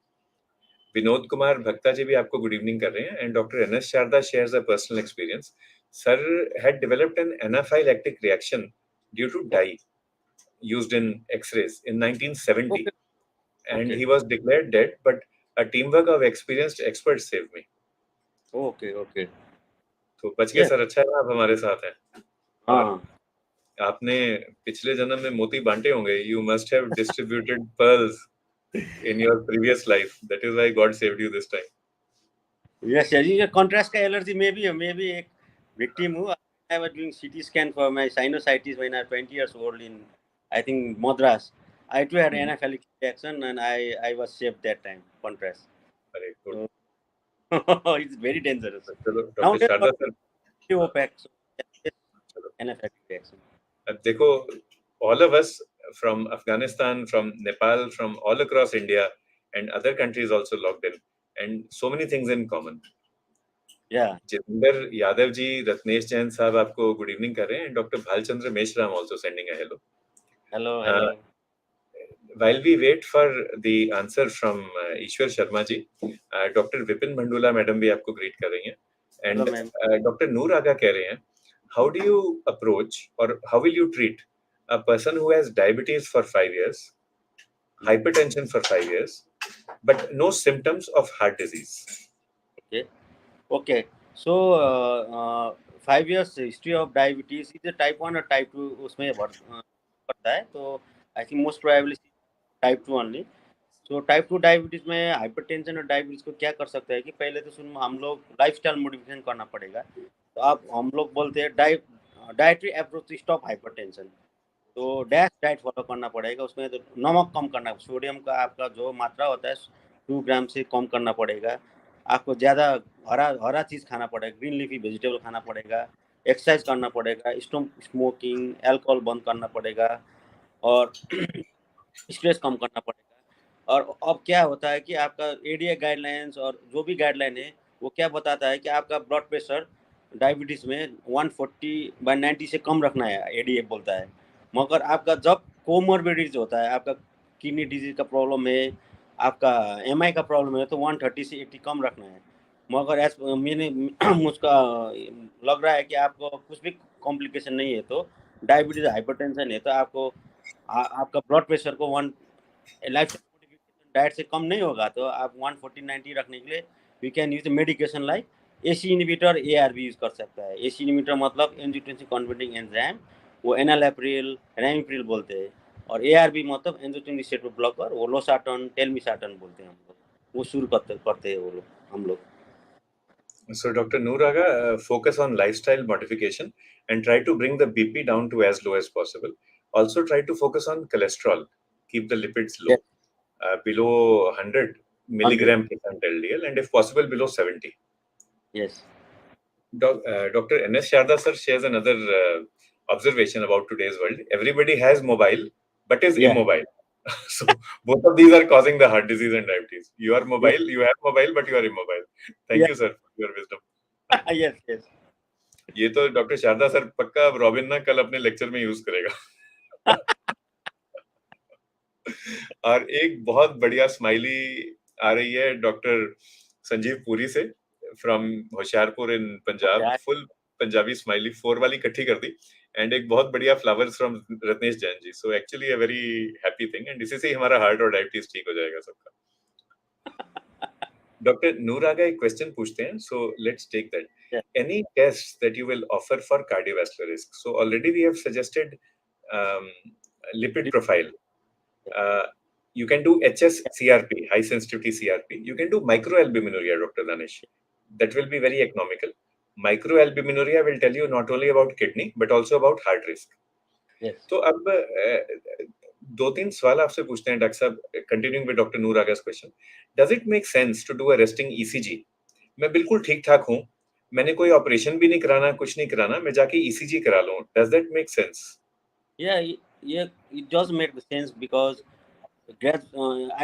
Vinod Kumar भक्ता जी भी आपको गुड इवनिंग कर रहे हैं. And doctor NS Sharda shares a personal experience. Sir had developed an anaphylactic reaction due to dye used in x-rays in 1970 okay, and okay, he was declared dead, but a teamwork of experienced experts saved me. Okay, okay, तो बच गए yes, sir, अच्छा है आप हमारे साथ हैं. और हाँ, आपने पिछले जन्म में मोती बांटे होंगे. You must have distributed pearls in your previous life. That is why God saved you this time. Yes sir, ये कॉन्ट्रास्ट का एलर्जी में भी एक विक्टिम हूँ। I was doing CT scan for my sinusitis when I 20 years old in, I think, Madras. I too had anaphylactic reaction and I was saved that time. Contrast. अरे good. So it's very dangerous. चलो doctor Nowadays, Sharda sir. OPEC, so yes, चलो anaphylactic reaction. अब देखो, all of us from Afghanistan, from Nepal, from all across India and other countries also logged in, and so many things in common. Yeah. Jitendra Yadav ji, Ratnesh Jain साहब आपको good evening कर रहे हैं. Doctor Bhalchandra Meshram also sending a hello. Hello, hello. While we wait for the answer from Ishwar Sharma ji, Dr. Vipin Mandula madam भी आपको greet कर रही हैं. Hello, And ma'am. Dr. Noor Aga कह रहे हैं, how do you approach or how will you treat a person who has diabetes for 5 years, hypertension for 5 years, but no symptoms of heart disease? Okay. Okay. So, 5 years history of diabetes is a type 1 or type 2 उसमें पड़ता है, तो I think most probably type 2 only. तो type 2 diabetes में hypertension और diabetes को क्या कर सकते हैं कि पहले तो सुन हम लोग लाइफस्टाइल मॉडिफिकेशन करना पड़ेगा। तो आप हम लोग बोलते हैं dietary approach to stop hypertension. तो डैश डाइट फॉलो करना पड़ेगा, उसमें तो नमक कम करना, सोडियम का आपका जो मात्रा होता है 2 ग्राम से कम करना पड़ेगा। आपको ज़्यादा हरा हरा चीज़ खाना पड़ेगा, ग्रीन लीफी वेजिटेबल खाना पड़ेगा, एक्सरसाइज करना पड़ेगा, स्मोकिंग, अल्कोहल बंद करना पड़ेगा और स्ट्रेस कम करना पड़ेगा। और अब क्या होता है कि आपका एडीए गाइडलाइंस और जो भी गाइडलाइन है, वो क्या बताता है कि आपका ब्लड प्रेशर डायबिटीज़ में 140/90 से कम रखना है, एडीए बोलता है। मगर आपका जब कोमॉर्बिडिटीज़ होता है, आपका किडनी डिजीज़ का प्रॉब्लम है, आपका एमआई का प्रॉब्लम है, तो 130 से 80 कम रखना है। मगर मैंने मुझका लग रहा है कि आपको कुछ भी कॉम्प्लिकेशन नहीं है, तो डायबिटीज़ हाइपरटेंशन है, तो आपको आपका ब्लड प्रेशर को लाइफ डाइट से कम नहीं होगा, तो आप 140/90 रखने के लिए you can use medication like AC inhibitor, ARB use कर सकता है। एसी इनहिबिटर मतलब एंजियोटेंसिन कन्वर्टिंग एंजाइम, वो एनालेप्रिल, रैमिप्रिल बोलते हैं। और एआरबी मतलब एंजियोटेंसिन रिसेप्टर ब्लॉकर, वो लोसाटन, टेलमिसाटन बोलते हैं हम लोग, वो शुरू करते हैं वो लोग, हम लोग। So Dr. Noor Aga, focus on lifestyle modification and try to bring the BP down to as low as possible. Also try to focus on cholesterol. Keep the lipids low, Yes, below 100 100. milligram percent LDL, and if possible below 70. Yes. Dr. N.S. Sharda sir shares another observation about today's world. Everybody has mobile, but is Yeah. immobile. So both of these are causing the heart disease and diabetes. You are mobile, you have mobile, but you are immobile. Thank Yeah. you, sir, for your wisdom. Yes, yes. ये तो doctor Sharda sir पक्का अब robin ना कल अपने lecture में use करेगा. और एक बहुत बढ़िया स्माइली आ रही है डॉक्टर संजीव पुरी से from Hoshiarpur in Punjab. Yeah. Full Punjabi smiley 4 वाली इकट्ठी कर दी. एंड एक बहुत बढ़िया flowers from Ratnesh Jain ji. So actually a very happy thing. And इसी से ही हमारा हार्ट और डायबिटीज ठीक हो जाएगा सबका. डॉक्टर नूर आगा एक क्वेश्चन पूछते हैं. So let's take that. Yeah. Any tests that you will offer for cardiovascular risk? So already we have suggested um, lipid profile. Uh, you can do HS-CRP, high sensitivity CRP. You can do microalbuminuria, Dr. Danish. That will be very economical. Microalbuminuria will tell you not only about kidney but also about heart risk. Yes. तो अब दो तीन सवाल आपसे पूछते हैं doctor साहब. Continuing with doctor Noor Agha's question. Does it make sense to do a resting ECG? मैं बिल्कुल ठीक ठाक हूँ, मैंने कोई ऑपरेशन भी नहीं कराना, कुछ नहीं कराना, मैं जाके ईसीजी करा लूं. Does that make sense? Yeah, yeah, it does make sense because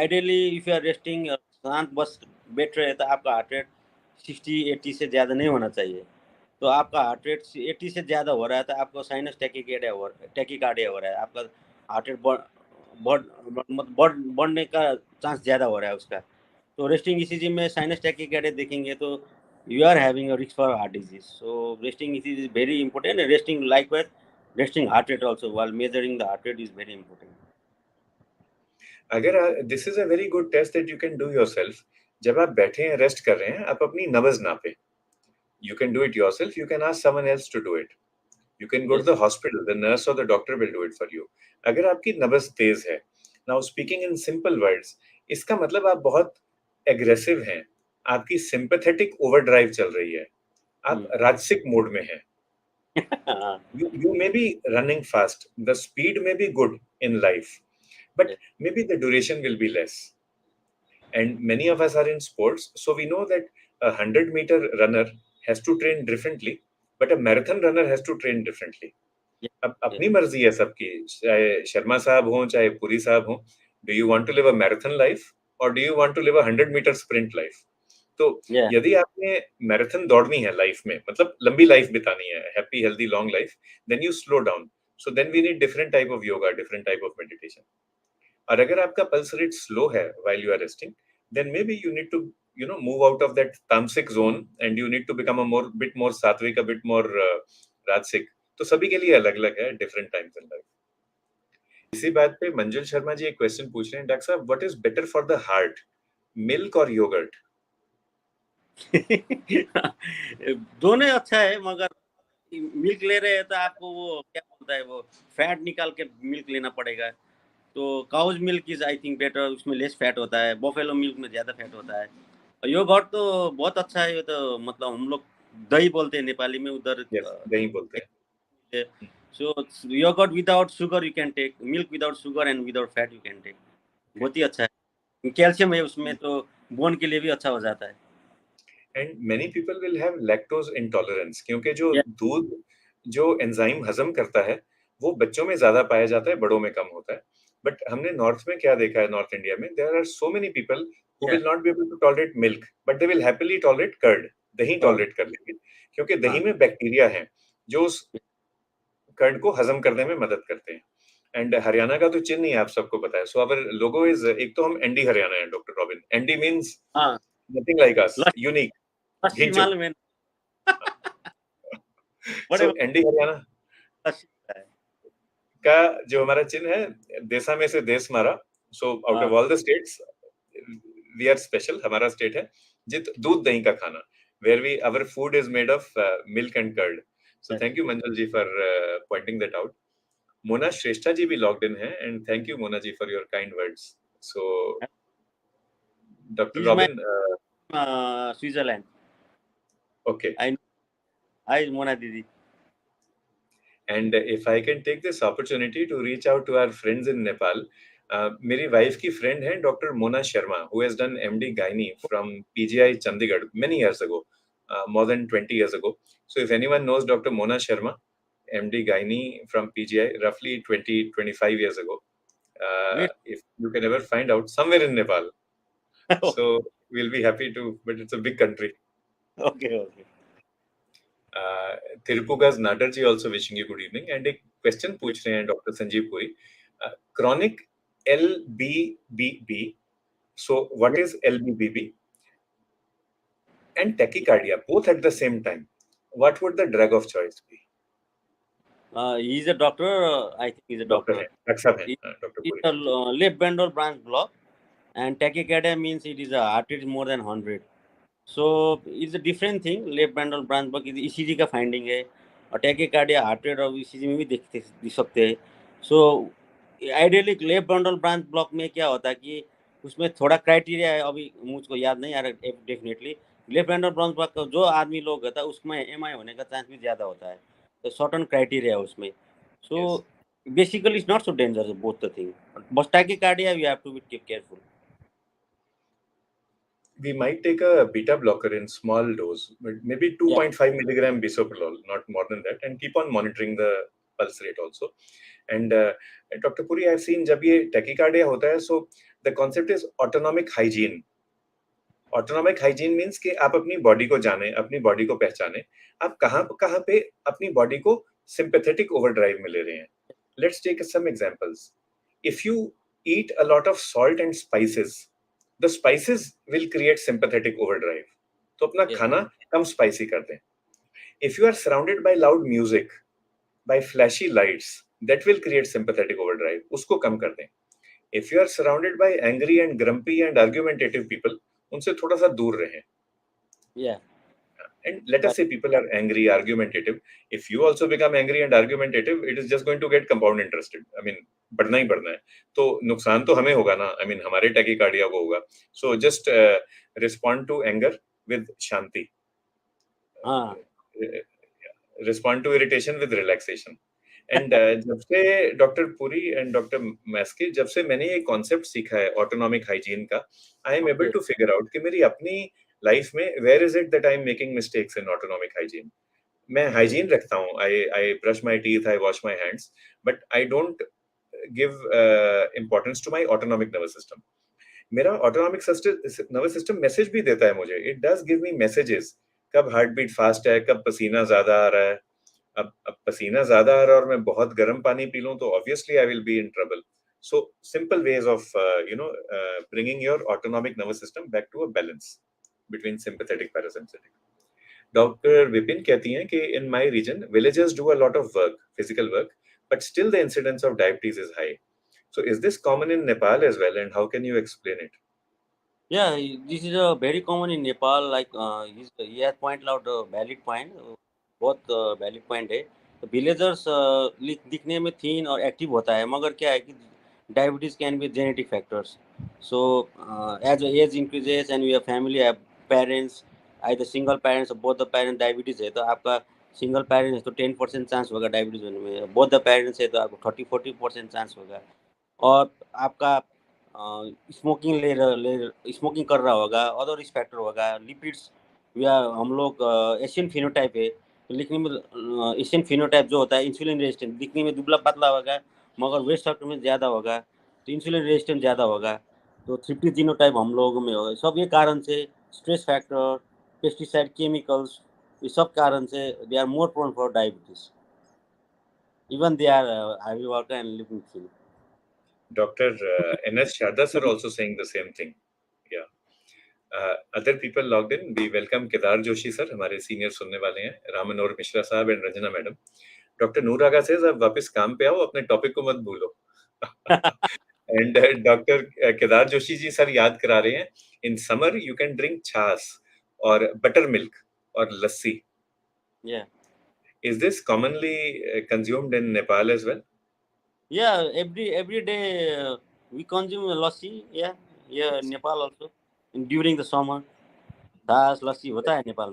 ideally if you are resting शांत बस बैठ रहे तो आपका हार्ट रेट 60-80 से ज़्यादा नहीं होना चाहिए. तो आपका हार्ट रेट 80 से ज़्यादा हो रहा है तो आपको साइनस टैकीकार्डिया हो रहा है. आपका हार्ट रेट बढ़ने का चांस ज़्यादा हो रहा है उसका. तो रेस्टिंग ईसीजी में साइनस टैकीकार्डिया देखेंगे तो you are having a risk for heart disease. So resting ECG is very important. Resting likewise resting heart rate also while measuring the heart rate is very important. अगर this is a very good test that you can do yourself. जब आप बैठे हैं, rest कर रहे हैं, आप अपनी नब्ज नापे. You can do it yourself, you can ask someone else to do it. You can go to Yes. The hospital, the nurse और the doctor will do it for you. अगर आपकी नब्ज तेज है, now speaking in simple words, इसका मतलब आप बहुत एग्रेसिव हैं, आपकी सिंपैथेटिक ओवरड्राइव चल रही है, आप राजसिक मोड में हैं. You may be running fast, the speed may be good in life, but Yes. maybe the duration will be less. And many of us are in sports, so we know that a 100-meter runner has to train differently, but a marathon runner has to train differently. Yes. अब Yes. अपनी मर्जी है सबकी, चाहे शर्मा साहब हो चाहे पुरी साहब हो. Do you want to live a marathon life और do you want to live a 100-मीटर स्प्रिंट लाइफ? तो Yeah. यदि आपने मैराथन दौड़नी है लाइफ में, मतलब लंबी लाइफ बितानी है, happy healthy long life, then you slow down. So then we need different type of yoga, different type of meditation. और अगर आपका पल्स रेट स्लो है while you are resting, then maybe you need to move out of that tamasic zone and you need to become a bit more sattvic, a bit मोर राजसिक. तो सभी के लिए अलग अलग है, डिफरेंट टाइम्स इन लाइफ. इसी बात पे मंजुल शर्मा जी एक क्वेश्चन पूछ रहे हैं, डॉक्टर साहब what is better for the heart, milk और योगर्ट? दोनों अच्छा है मगर मिल्क ले रहे हैं तो आपको वो क्या बोलता है वो फैट निकाल के मिल्क लेना पड़ेगा. तो cow's milk is I think better. उसमें लेस फैट होता है. बफेलो मिल्क में ज़्यादा फैट होता है. योगर्ट तो बहुत अच्छा है. ये तो मतलब हम लोग दही बोलते हैं नेपाली में उधर. यस, दही बोलते हैं. So yogurt without sugar you can take, milk without sugar and without fat you can take. बहुत ही अच्छा है. कैल्शियम है उसमें तो बोन के लिए भी अच्छा हो जाता है. And many people will have lactose intolerance, क्योंकि जो Yeah. दूध जो एंजाइम हजम करता है वो बच्चों में ज्यादा पाया जाता है, बड़ों में कम होता है. बट हमने नॉर्थ में क्या देखा है, नॉर्थ इंडिया में there are so many people who Yeah. Will not be able to tolerate milk, but they will happily tolerate curd. दही टॉलरेट कर लेंगे क्योंकि दही में बैक्टीरिया है जो उस कर्ड को हजम करने में मदद करते हैं. एंड हरियाणा का तो चिन्ह ही आप सबको पता है. सो अवर लोगो इज, एक तो हम एनडी हरियाणा है डॉक्टर रॉबिन. एनडी मींस हाँ. नथिंग लाइक अस, लस्सी यूनिक, लस्सी ढिंचुक. मालूम है. बड़े सो एनडी हरियाणा लस्सी होता है. का जो हमारा चिन्ह है, देशा में से देश हमारा. सो आउट हाँ. Of all the states we are special. हमारा स्टेट है जित दूध दही का खाना, where we our food is made of milk and curd. So thank you Manjal ji for pointing that out. Mona Shrestha ji भी लॉग्ड इन है, and thank you Mona ji for your kind words. So doctor He is my Robin, Switzerland. Okay. I know. Hi Mona Didi. And if I can take this opportunity to reach out to our friends in Nepal, मेरी wife की friend है doctor Mona Sharma, who has done MD Gynae from PGI Chandigarh many years ago, more than 20 years ago. So if anyone knows Dr. Mona Sharma, MD Gynae from PGI, roughly 20-25 years ago, Wait. if you can ever find out somewhere in Nepal. So we'll be happy to, but it's a big country. Okay, okay. Thirupuga's Nadarji also wishing you good evening. And a question पूछ रहे हैं Dr. Sanjeev Puri. Chronic LBBB. So what is LBBB? And tachycardia, both at the same time. What would the drug of choice be? He's a doctor. I think he's a Doctor doctor. है, doctor साहब हैं, It, Dr. it's Puri. a left bundle branch block, and tachycardia means it is a heart rate more than 100. So it's a different thing. Left bundle branch block is ECG का finding है, और tachycardia heart rate और ECG में भी दिख सकते हैं. So ideally left bundle branch block में क्या होता है कि उसमें थोड़ा क्राइटेरिया है, अभी मुझको याद नहीं आ रहा definitely. Left hander branch block का जो आदमी लोग होता है उसमें एमआई होने का चांस भी ज़्यादा होता है. तो सर्टन क्राइटेरिया है उसमें. So basically it's not so dangerous both the thing. बस tachycardia you have to be careful. We might take a beta blocker in small dose, but maybe 2.5 milligram bisoprolol, not more than that, and keep on monitoring the pulse rate also. And Dr. Puri, I've seen जब ये tachycardia होता है, so the concept is autonomic hygiene. Autonomic hygiene means कि आप अपनी body को जाने, अपनी बॉडी को पहचाने, आप कहाँ पे अपनी बॉडी को sympathetic overdrive में ले रहे हैं. Let's take some examples. If you eat a lot of salt and spices, the spices will create sympathetic overdrive. तो अपना खाना कम spicy कर दें. If you are surrounded by loud music, by flashy lights, that will create sympathetic overdrive. उसको कम कर दें. If you are surrounded by angry and grumpy and argumentative people, उनसे थोड़ा सा दूर रहें. Yeah. And let us say people are angry, argumentative. If you also become angry and argumentative, it is just going to get compound interested. I mean, बढ़ना ही बढ़ना है. तो नुकसान तो हमें होगा ना. I mean, हमारे tachycardia को होगा. So just respond to anger with shanti. Respond to irritation with relaxation. And जब से डॉक्टर पुरी एंड डॉक्टर मैस्के, जब से मैंने ये कॉन्सेप्ट सीखा है ऑटोनॉमिक हाइजीन का, I am able to figure out कि मेरी अपनी लाइफ में where is it that I am making mistakes in autonomic hygiene. मैं हाइजीन रखता हूँ, I brush my teeth, I wash my hands, but I don't give importance to my autonomic nervous system. मेरा autonomic nervous system message भी देता है मुझे. It does give me messages, कब heart beat fast है, कब पसीना ज्यादा आ रहा है. अब पसीना ज्यादा आ रहा है और मैं बहुत गर्म पानी पी लूं तो obviously I will be in trouble. So simple ways of bringing your autonomic nervous system back to a balance between sympathetic parasympathetic. Doctor Vipin कहती हैं कि in my region villagers do a lot of work, physical work, but still the incidence of diabetes is high. So is this common in Nepal as well, and how can you explain it? Yeah, this is a very common in Nepal. Like he has pointed out a valid point. बहुत valid point है. तो villagers दिखने में thin और active होता है, मगर क्या है कि diabetes can be genetic factors. So as the age increases and you have family, have parents, either single parents or both the parents diabetes है, तो आपका single parents है तो 10% चांस होगा diabetes होने में. Both the parents है तो आपको 30-40% चांस होगा. और आपका स्मोकिंग स्मोकिंग कर रहा होगा, अदर रिस्क फैक्टर होगा, लिपिड्स, या हम लोग एशियन फिनोटाइप है तो लिखने में एशियन फिनोटाइप जो होता है इंसुलिन रेजिस्टेंट, दिखने में दुबला पतला होगा मगर वेस्ट फैक्टर में ज़्यादा होगा तो इंसुलिन रेजिस्टेंट ज़्यादा होगा. तो 3P जीनोटाइप हम लोगों में होगा. सब ये कारण से स्ट्रेस फैक्टर, पेस्टिसाइड, केमिकल्स, ये सब कारण से they are more prone for diabetes. Even they are heavy worker and living thing. Dr. N.S. Sharda sir also saying the same thing. Yeah. Other people logged in. We welcome Kedar Joshi sir, हमारे senior सुनने वाले हैं, रामन और मिश्रा साहब and Ranjana madam. Doctor Noor आगा से अब वापस काम पे आओ, अपने टॉपिक को मत भूलो. And doctor Kedar Joshi ji sir याद करा रहे हैं, in summer you can drink chaas और बटर मिल्क और लस्सी. Yeah. Is this commonly consumed in Nepal as well? Yeah, every day we consume lassi. Yeah, Nepal also. And during the summer, छाछ लस्सी होता है Nepal.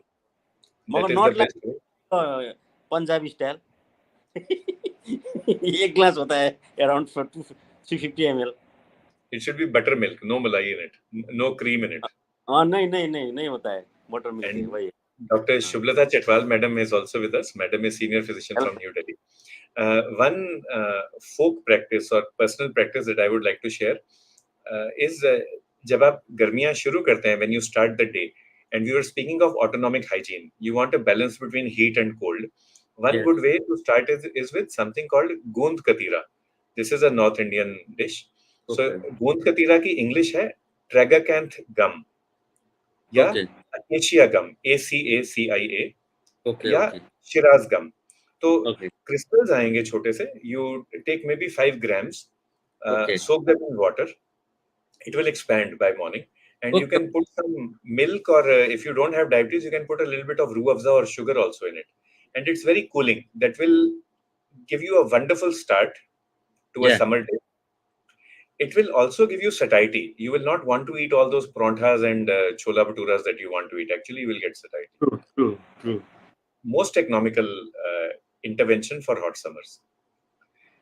That मगर is the not best way. Like Punjabi style. एक glass होता है around 350 ml. It should be buttermilk, no malai in it, no cream in it. हाँ, नहीं होता है बटर मिल्क And वही. Dr. Shubhlata Chetwal, madam, is also with us. Madam is senior physician from New Delhi. One folk practice or personal practice that I would like to share is जब आप गर्मियां शुरू करते हैं, when you start the day, and we were speaking of autonomic hygiene, you want a balance between heat and cold. One Yes. good way to start is with something called goond katira. This is a North Indian dish. So Okay. goond katira की English है tragacanth gum या Okay. acacia gum, ACACIA, Okay. या Okay. Siraj गम. तो Okay. Crystals आएंगे छोटे से. You take maybe 5 grams, Okay. soak them in water. It will expand by morning, and you Okay. can put some milk, or if you don't have diabetes, you can put a little bit of ruh afza or sugar also in it, and it's very cooling. That will give you a wonderful start to a Yeah. summer day. It will also give you satiety. You will not want to eat all those prontas and chola bhaturas that you want to eat. Actually, you will get satiety. True. True. True. Most economical intervention for hot summers.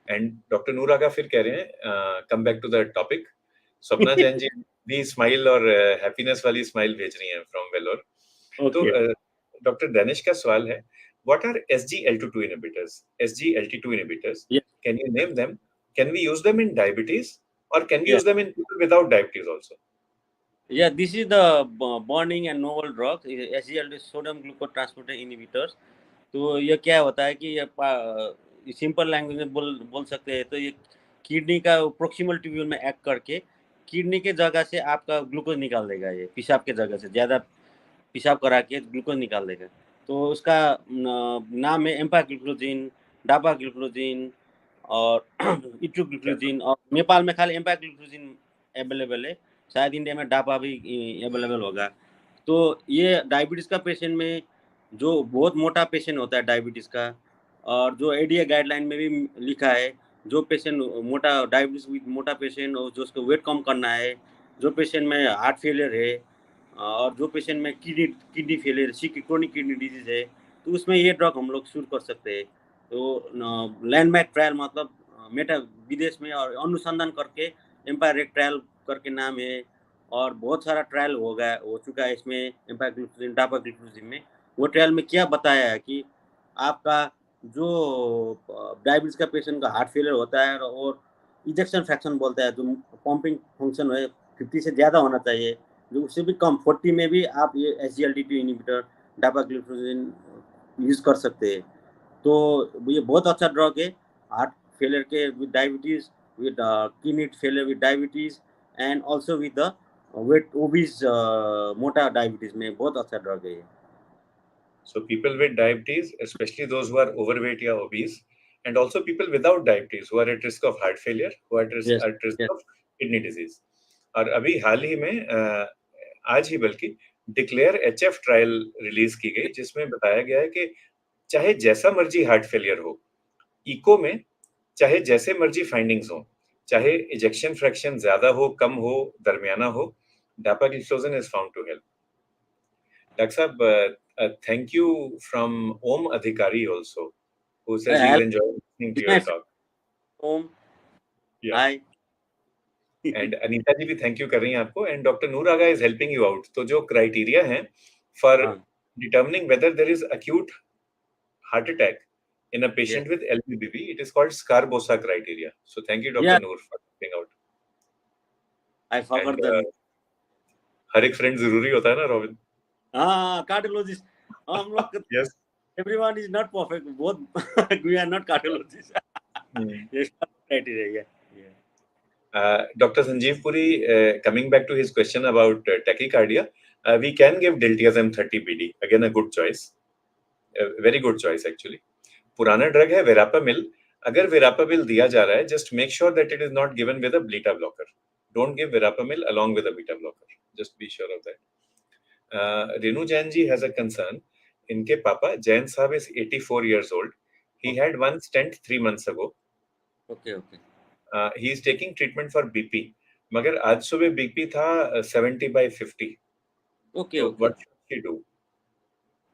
And doctor Noor Agha फिर कह रहे हैं, come back to the topic. Swapna Jain ji भी smile और happiness वाली smile भेज रही हैं फ्रॉम वेलोर. तो Okay. डॉक्टर दानिश का सवाल है, what are SGLT2 inhibitors? SGLT2 inhibitors, Yeah. can you name them? Can we use them in diabetes, or can we Yeah. use them in people without diabetes also? Yeah. This is the burning and novel drugs. SGLT sodium glucose transporter inhibitors. तो ये क्या होता है कि ये simple language में बोल सकते हैं, तो ये किडनी का प्रोक्सिमल ट्यूब्यूल में एक्ट करके किडनी के जगह से आपका ग्लूकोज निकाल देगा. ये पेशाब के जगह से ज़्यादा पेशाब करा के ग्लूकोज निकाल देगा. तो उसका नाम है एम्पाग्लिक्लोजिन, डापाग्लिक्लोजिन और इट्रोग्लिक्लोजिन. और नेपाल में खाली एम्पाग्लिक्लोजिन अवेलेबल है. शायद इंडिया में डापा भी अवेलेबल होगा. तो ये डायबिटीज़ का पेशेंट में जो बहुत मोटा पेशेंट होता है डायबिटीज़ का, और जो एडीए गाइडलाइन में भी लिखा है, जो पेशेंट मोटा डायबिटीज़ विद मोटा पेशेंट और जो उसको वेट कम करना है, जो पेशेंट में हार्ट फेलियर है, और जो पेशेंट में kidney failure, chronic kidney disease है, तो उसमें ये ड्रग हम लोग शुरू कर सकते हैं. तो लैंडमार्क ट्रायल मतलब मेटा विदेश में और अनुसंधान करके एम्पायरेट ट्रायल करके नाम है, और बहुत सारा ट्रायल हो चुका है इसमें एम्पाग्लिक्लोजिन, डापाग्लिक्लोजिन में. वो ट्रायल में क्या बताया है कि आपका जो डायबिटीज़ का पेशेंट का हार्ट फेलियर होता है और इजेक्शन फ्रैक्शन बोलता है, जो पंपिंग फंक्शन है 50 से ज़्यादा होना चाहिए, जो उससे भी कम 40 में भी आप ये SGLT2 इनहिबिटर डापाग्लिक्लोजिन यूज़ कर सकते हैं. तो ये बहुत अच्छा ड्रग है हार्ट फेलियर के with diabetes, with kidney failure with diabetes, and also with the weight obese मोटा डायबिटीज़ में बहुत अच्छा ड्रग है ये. So people with diabetes, especially those who are overweight or obese, and also people without diabetes who are at risk of heart failure, who are Yes. at risk Yes. of kidney disease. और अभी हाल ही में आज ही बल्कि declare HF trial release की गई, जिसमें बताया गया है कि चाहे जैसा मर्जी हार्ट फेलियर हो, इको में चाहे जैसे मर्जी फाइंडिंग्स हो, चाहे इजेक्शन फ्रैक्शन ज्यादा हो, कम हो, दरमियाना हो, dapagliflozin is found to help. Dr. Saab, thank you from Om Adhikari also, who says he will enjoy listening to This your my friend talk. home. Yeah. Hi. And Anita ji भी thank you कर रही हैं आपको, and Dr. Noor Aga is helping you out. तो जो criteria हैं for हाँ. determining whether there is acute heart attack in a Yes. patient with LVBP, it is called Scarbosa criteria. So thank you, Dr. Yeah, Noor, for helping out. I forgot And the. हर एक friend जरूरी होता है ना, robin? हाँ, cardiologist. हम लोग Yes. everyone is not perfect. Both we are not cardiologists. Yes, criteria. Yeah. Dr. Sanjeev Puri, coming back to his question about tachycardia, we can give diltiazem 30 BD. Again, a good choice. A very good choice, actually. पुराना drug है verapamil. अगर verapamil दिया जा रहा है, just make sure that it is not given with a beta blocker. Don't give verapamil along with a beta blocker. Just be sure of that. Renu Jain ji has a concern. इनके पापा जैन साहब is 84 years old. He had one stent 3 months ago. Okay, okay. He is taking treatment for BP. मगर आज सुबह BP था 70/50. Okay, So okay. what should he do?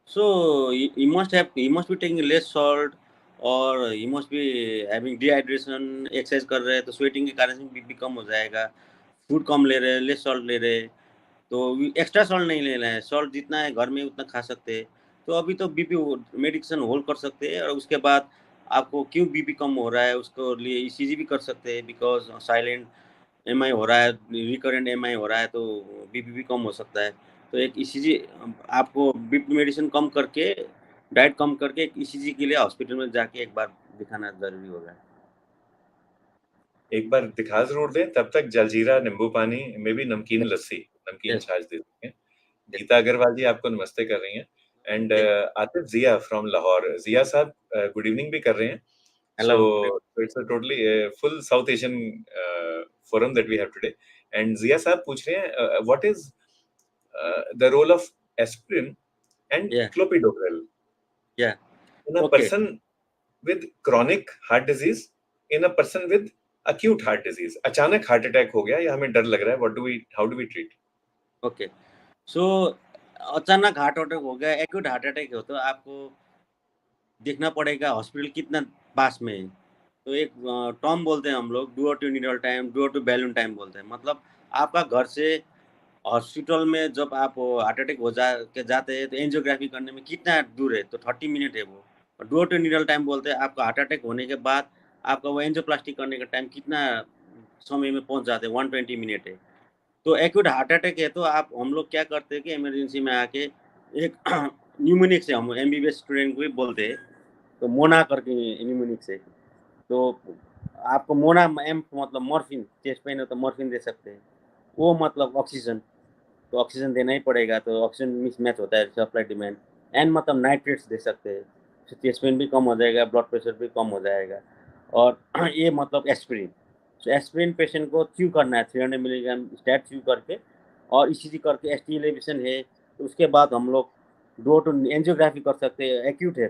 So he must be taking less salt, और he must be having dehydration. Exercise कर रहे हैं तो sweating के कारण से बीपी कम हो जाएगा. फूड कम ले रहे हैं, लेस सॉल्ट ले रहे हैं, तो एक्स्ट्रा सॉल्ट नहीं ले रहे हैं. सॉल्ट जितना है घर में उतना खा सकते हैं. तो अभी तो बीपी मेडिकेशन होल्ड कर सकते हैं, और उसके बाद आपको क्यों बीपी कम हो रहा है, उसको लिए ईसीजी भी कर सकते हैं, बिकॉज साइलेंट एमआई हो रहा है, रिकरेंट एमआई हो रहा है, तो बीपी भी कम हो सकता है। तो एक ईसीजी आपको बीपी मेडिसिन कम करके, डाइट कम करके एक ईसीजी के लिए हॉस्पिटल में जाके एक बार दिखाना ज़रूरी होगा। एक बार दिखा ज़रूर दें, तब तक जलजीरा, नींबू पानी में भी नमकीन यस, लस्सी, नमकीन यस, छाछ दे सकते हैं। यस। गीता अग्रवाल जी आपको नमस्ते कर रही हैं एंड जी, आतिफ जिया फ्रॉम लाहौर। जिया साहब गुड इवनिंग भी कर रहे हैं। Hello, So good it's a totally full South Asian forum that we have today. And Zia साहब पूछ रहे हैं what is the role of aspirin and या, clopidogrel या, in a okay, person with chronic heart disease, in a person with acute heart disease? अचानक heart attack हो गया या हमें डर लग रहा है, how do we treat? Okay. So अचानक हार्ट अटैक हो गया, एक्यूट हार्ट अटैक हो तो आपको देखना पड़ेगा हॉस्पिटल कितना पास में है। तो एक टर्म बोलते हैं हम लोग, door to needle time, door to balloon time बोलते हैं। मतलब आपका घर से हॉस्पिटल में जब आप हार्ट अटैक हो जाते हैं तो एंजियोग्राफी करने में कितना दूर है, तो 30 मिनट है वो। और डुओ टू नीडल टाइम बोलते हैं आपका हार्ट अटैक होने के बाद आपका वो एंजियोप्लास्टी करने का टाइम कितना समय में पहुँच जाते हैं, 120 मिनट है। तो एक्यूट हार्ट अटैक है तो आप हम लोग क्या करते हैं कि इमरजेंसी में आके एक न्यूमोनिक से, हम एमबीबीएस स्टूडेंट को भी बोलते हैं, तो मोना करके न्यूमोनिक से। तो आपको मोना एम मतलब मॉर्फिन, चेस्ट पेन है तो मॉर्फिन दे सकते हैं। वो मतलब ऑक्सीजन, तो ऑक्सीजन देना ही पड़ेगा, तो ऑक्सीजन मिसमैच होता है सप्लाई डिमांड। एंड मतलब नाइट्रेट्स दे सकते हैं, तो चेस्ट पेन भी कम हो जाएगा, ब्लड प्रेशर भी कम हो जाएगा। और ये मतलब एस्पिरिन, तो एस्पिरिन पेशेंट को च्यू करना है 300 मिलीग्राम स्टैट च्यू करके, और ईसीजी करके एसटी एलिवेशन है तो उसके बाद हम लोग डो टू एंजियोग्राफी कर सकते हैं एक्यूट है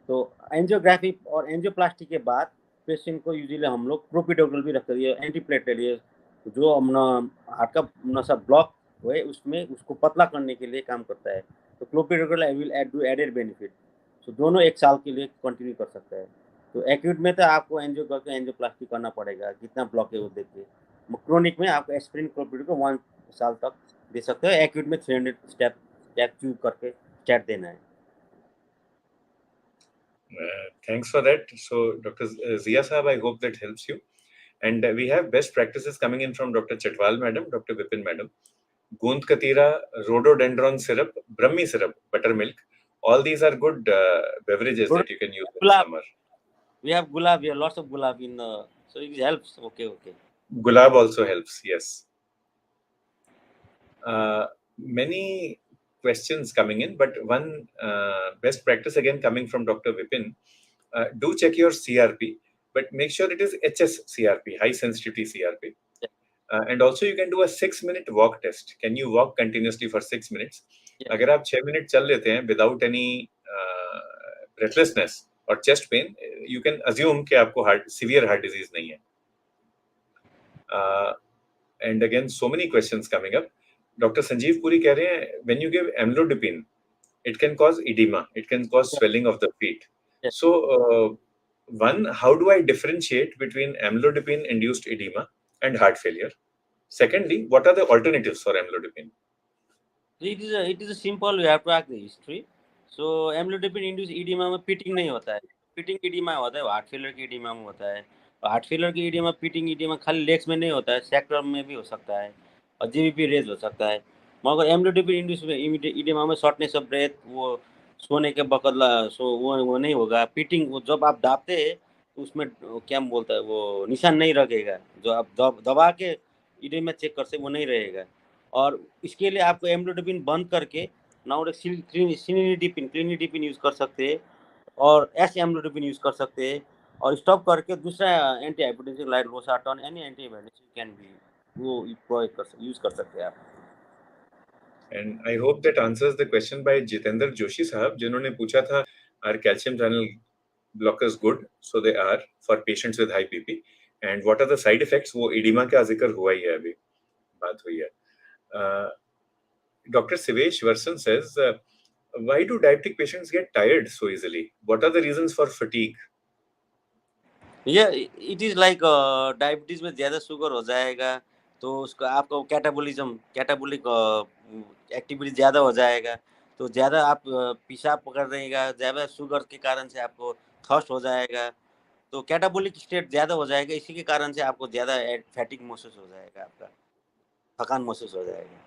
तो एंजियोग्राफी और एंजियोप्लास्टी के बाद पेशेंट को यूजुअली हम लोग क्लोपिडोग्रेल भी रखते हैं, एंटीप्लेटलेट ये जो अपना हार्ट का नसा ब्लॉक हुए उसमें उसको पतला करने के लिए काम करता है। तो clopidogrel will add to added benefit. तो दोनों एक साल के लिए कंटिन्यू कर सकता है। तो एक्यूट में तो आपको एंजियो करके एंजियोप्लास्टी करना पड़ेगा, कितना ब्लॉक है वो देख के। क्रोनिक में आपको एस्पिरिन क्लोपिड को 1 साल तक दे सकते हो। एक्यूट में 300 स्टेप ट्यूब करके स्टैट देना है। Thanks for that. So, Dr. Zia Saab, I hope that helps you. And we have best practices coming in from Dr. Chetwal Madam, Dr. Vipin Madam. Gund Katira, rhododendron syrup, Brahmi syrup, buttermilk. All these are good beverages that you can use in Gulab, summer. we have gulab, we have lots of gulab in so it helps. Okay, okay. Gulab also helps, yes. Many questions coming in, but one best practice again coming from Dr. Vipin. Do check your CRP, but make sure it is HS CRP, high sensitivity CRP. Yeah, And also you can do a 6-minute walk test. Can you walk continuously for 6 minutes? yeah. अगर आप 6 minute चल लेते हैं without any breathlessness और chest pain, you can assume कि आपको severe heart disease नहीं है. And again, so many questions coming up. Dr. Sanjeev Puri कह रहे हैं, when you give amlodipine, it can cause edema, it can cause swelling of the feet. Yeah. So, one, how do I differentiate between amlodipine-induced edema and heart failure? Secondly, what are the alternatives for amlodipine? It is a simple. We have to ask the history. So amlodipine induced edema में pitting नहीं होता है। pitting edema होता है heart failure के edema में होता है। हार्ट फेलियर के edema pitting edema खाली लेग्स में नहीं होता है, सैक्रम में भी हो सकता है और जीवीपी रेज हो सकता है। मगर amlodipine induced edema में शॉर्टनेस ऑफ ब्रेथ, वो सोने के बखत वो नहीं होगा। pitting वो जब आप दाबते हैं तो उसमें क्या बोलता है वो निशान नहीं रखेगा, जो आप दबा के edema चेक करते वो नहीं रहेगा। और इसके लिए आपको एम्लोडोपिन बंद करके नाउडेक्स क्लिनिडिपिन यूज़ कर सकते हैं और एस एम्लोडोपिन यूज़ कर सकते हैं और स्टॉप करके दूसरा anti hypertensive like losartan any antibiotics can be वो प्रयोग कर यूज़ कर सकते हैं आप। And I hope that answers the question by Jitendra Joshi साहब, जिन्होंने पूछा था, are calcium channel blockers good? So they are for patients with high BP. And what are the side effects? वो edema का जिक्र हुआ ही है, अभी बात हुई है. Dr. Sivesh Verson says, why do diabetic patients get tired so easily? What are the reasons for fatigue? ये इट इज़ लाइक डायबिटीज़ में ज़्यादा शुगर हो जाएगा तो उसका आपका कैटाबोलिक एक्टिविटी ज़्यादा हो जाएगा, तो ज़्यादा आप पेशाब पकड़ रहेगा, ज़्यादा शुगर के कारण से आपको थर्स्ट हो जाएगा, तो कैटाबोलिक स्टेट ज़्यादा हो जाएगा, इसी के कारण से आपको ज़्यादा फैटिक महसूस हो जाएगा, आपका थकान महसूस हो जाएगा।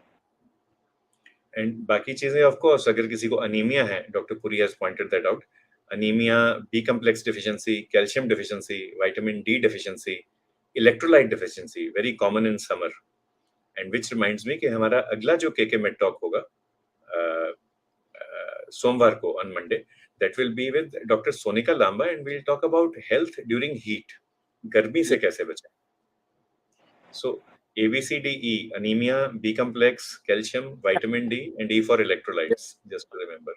एंड बाकी चीजें ऑफ कोर्स अगर किसी को अनीमिया है, doctor Puri has pointed that out, anaemia, B complex deficiency, calcium deficiency, vitamin D deficiency, electrolyte deficiency, very common in summer. And which reminds me कि हमारा अगला जो केके मेड टॉक होगा सोमवार को on Monday, that will be with doctor Sonika Lamba and we'll talk about health during heat, गर्मी से कैसे बचें। So ABCDE, anemia, B complex, calcium, vitamin D, and E for electrolytes. Just to remember.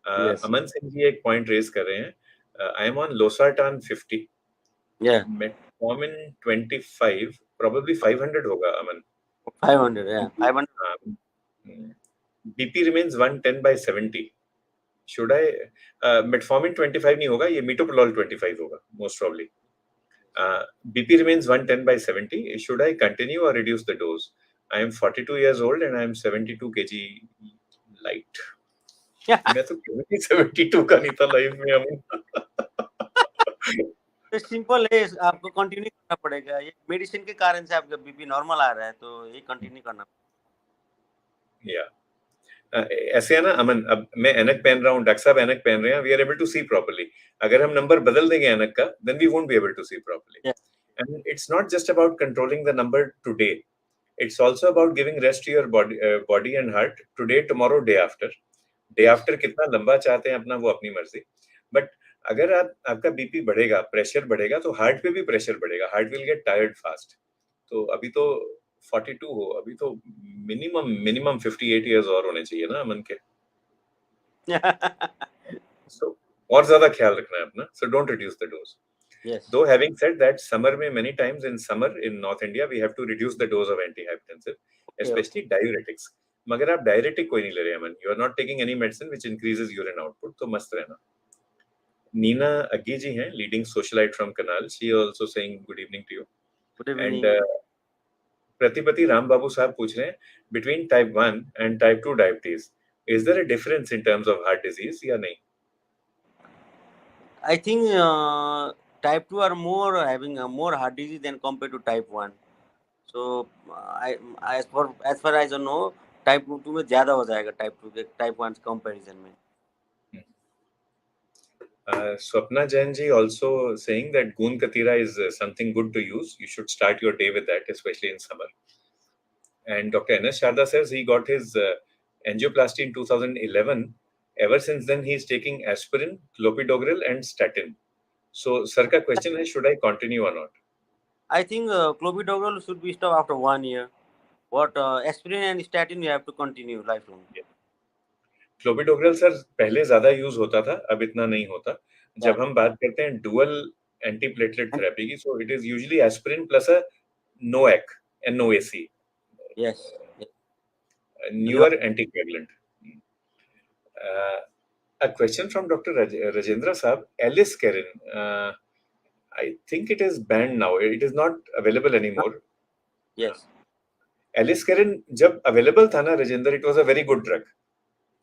Yes, Aman Singh ji एक point raise कर रहे हैं, I am on लोसार्टान 50, या metformin 25, probably 500 होगा अमन। 500, या 500। BP remains 110/70. Should I metformin 25 नहीं होगा, ये metoprolol 25 होगा most probably. BP remains 110/70. Should I continue or reduce the dose? I am 42 years old and I am 72 kg light. मैं तो कभी 72 का नहीं था लाइफ में अमन। तो सिंपल है, आपको कंटिन्यू करना पड़ेगा, ये मेडिसिन के कारण से आपका बीपी नॉर्मल आ रहा है, तो ये कंटिन्यू करना। या ऐसे है ना अमन, अब मैं ऐनक पहन रहा हूँ, डॉक्टर साहब ऐनक पहन रहे हैं, we are able to see properly. अगर हम नंबर बदल देंगे ऐनक का, then we won't be able to see properly. Yeah. And it's not just about controlling the number today, it's also about giving rest to your body and heart today, tomorrow, day after. Day after कितना लंबा चाहते हैं अपना, वो अपनी मर्जी। But अगर आपका बीपी बढ़ेगा, प्रेशर बढ़ेगा, तो हार्ट पे भी प्रेशर बढ़ेगा, heart will get tired fast. तो अभी तो 42 हो, अभी तो मिनिमम मिनिमम 58 इयर्स और होने चाहिए ना अमन के। So, और ज्यादा ख्याल रखना है अपना, so don't reduce the dose. Yes. Though having said that, summer में many times in summer in North India we have to reduce the dose of antihypertensive, especially diuretics. मगर आप डायरेटिक कोई नहीं ले रहे अमन, you are not taking any medicine which increases urine output, तो मस्त रहना। नीना अग्गी जी हैं, leading socialite from Canal, she also saying good evening to you. Good And evening. प्रतिपति Ram बाबू साहब पूछ रहे हैं, between type 1 and type 2 diabetes, is there a difference in terms of heart disease या नहीं? I think type 2 are more having more heart disease than compared to type 1. So as far as I know, type 2 में ज़्यादा हो जाएगा type 2 के type 1 comparison में। Swapna Jain ji also saying that Goon Katira is something good to use. You should start your day with that, especially in summer. And Dr. N.S. Sharda says he got his angioplasty in 2011. Ever since then, he is taking aspirin, clopidogrel, and statin. So, sir, ka question है, should I continue or not? I think clopidogrel should be stopped after 1 year. What aspirin and statin you have to continue lifelong. Clopidogrel sir पहले ज्यादा use होता था, अब इतना नहीं होता। जब Yeah. हम बात करते हैं डुअल एंटीप्लेटलेट थेरेपी की, so it is usually aspirin plus a NOAC, NOAC, Yes. newer anticoagulant. A question from Dr. Rajendra Saab, Aliskiren, I think it is banned now. It is not available anymore. Yes. Aliskiren जब available था ना Rajendra, it was a very good drug,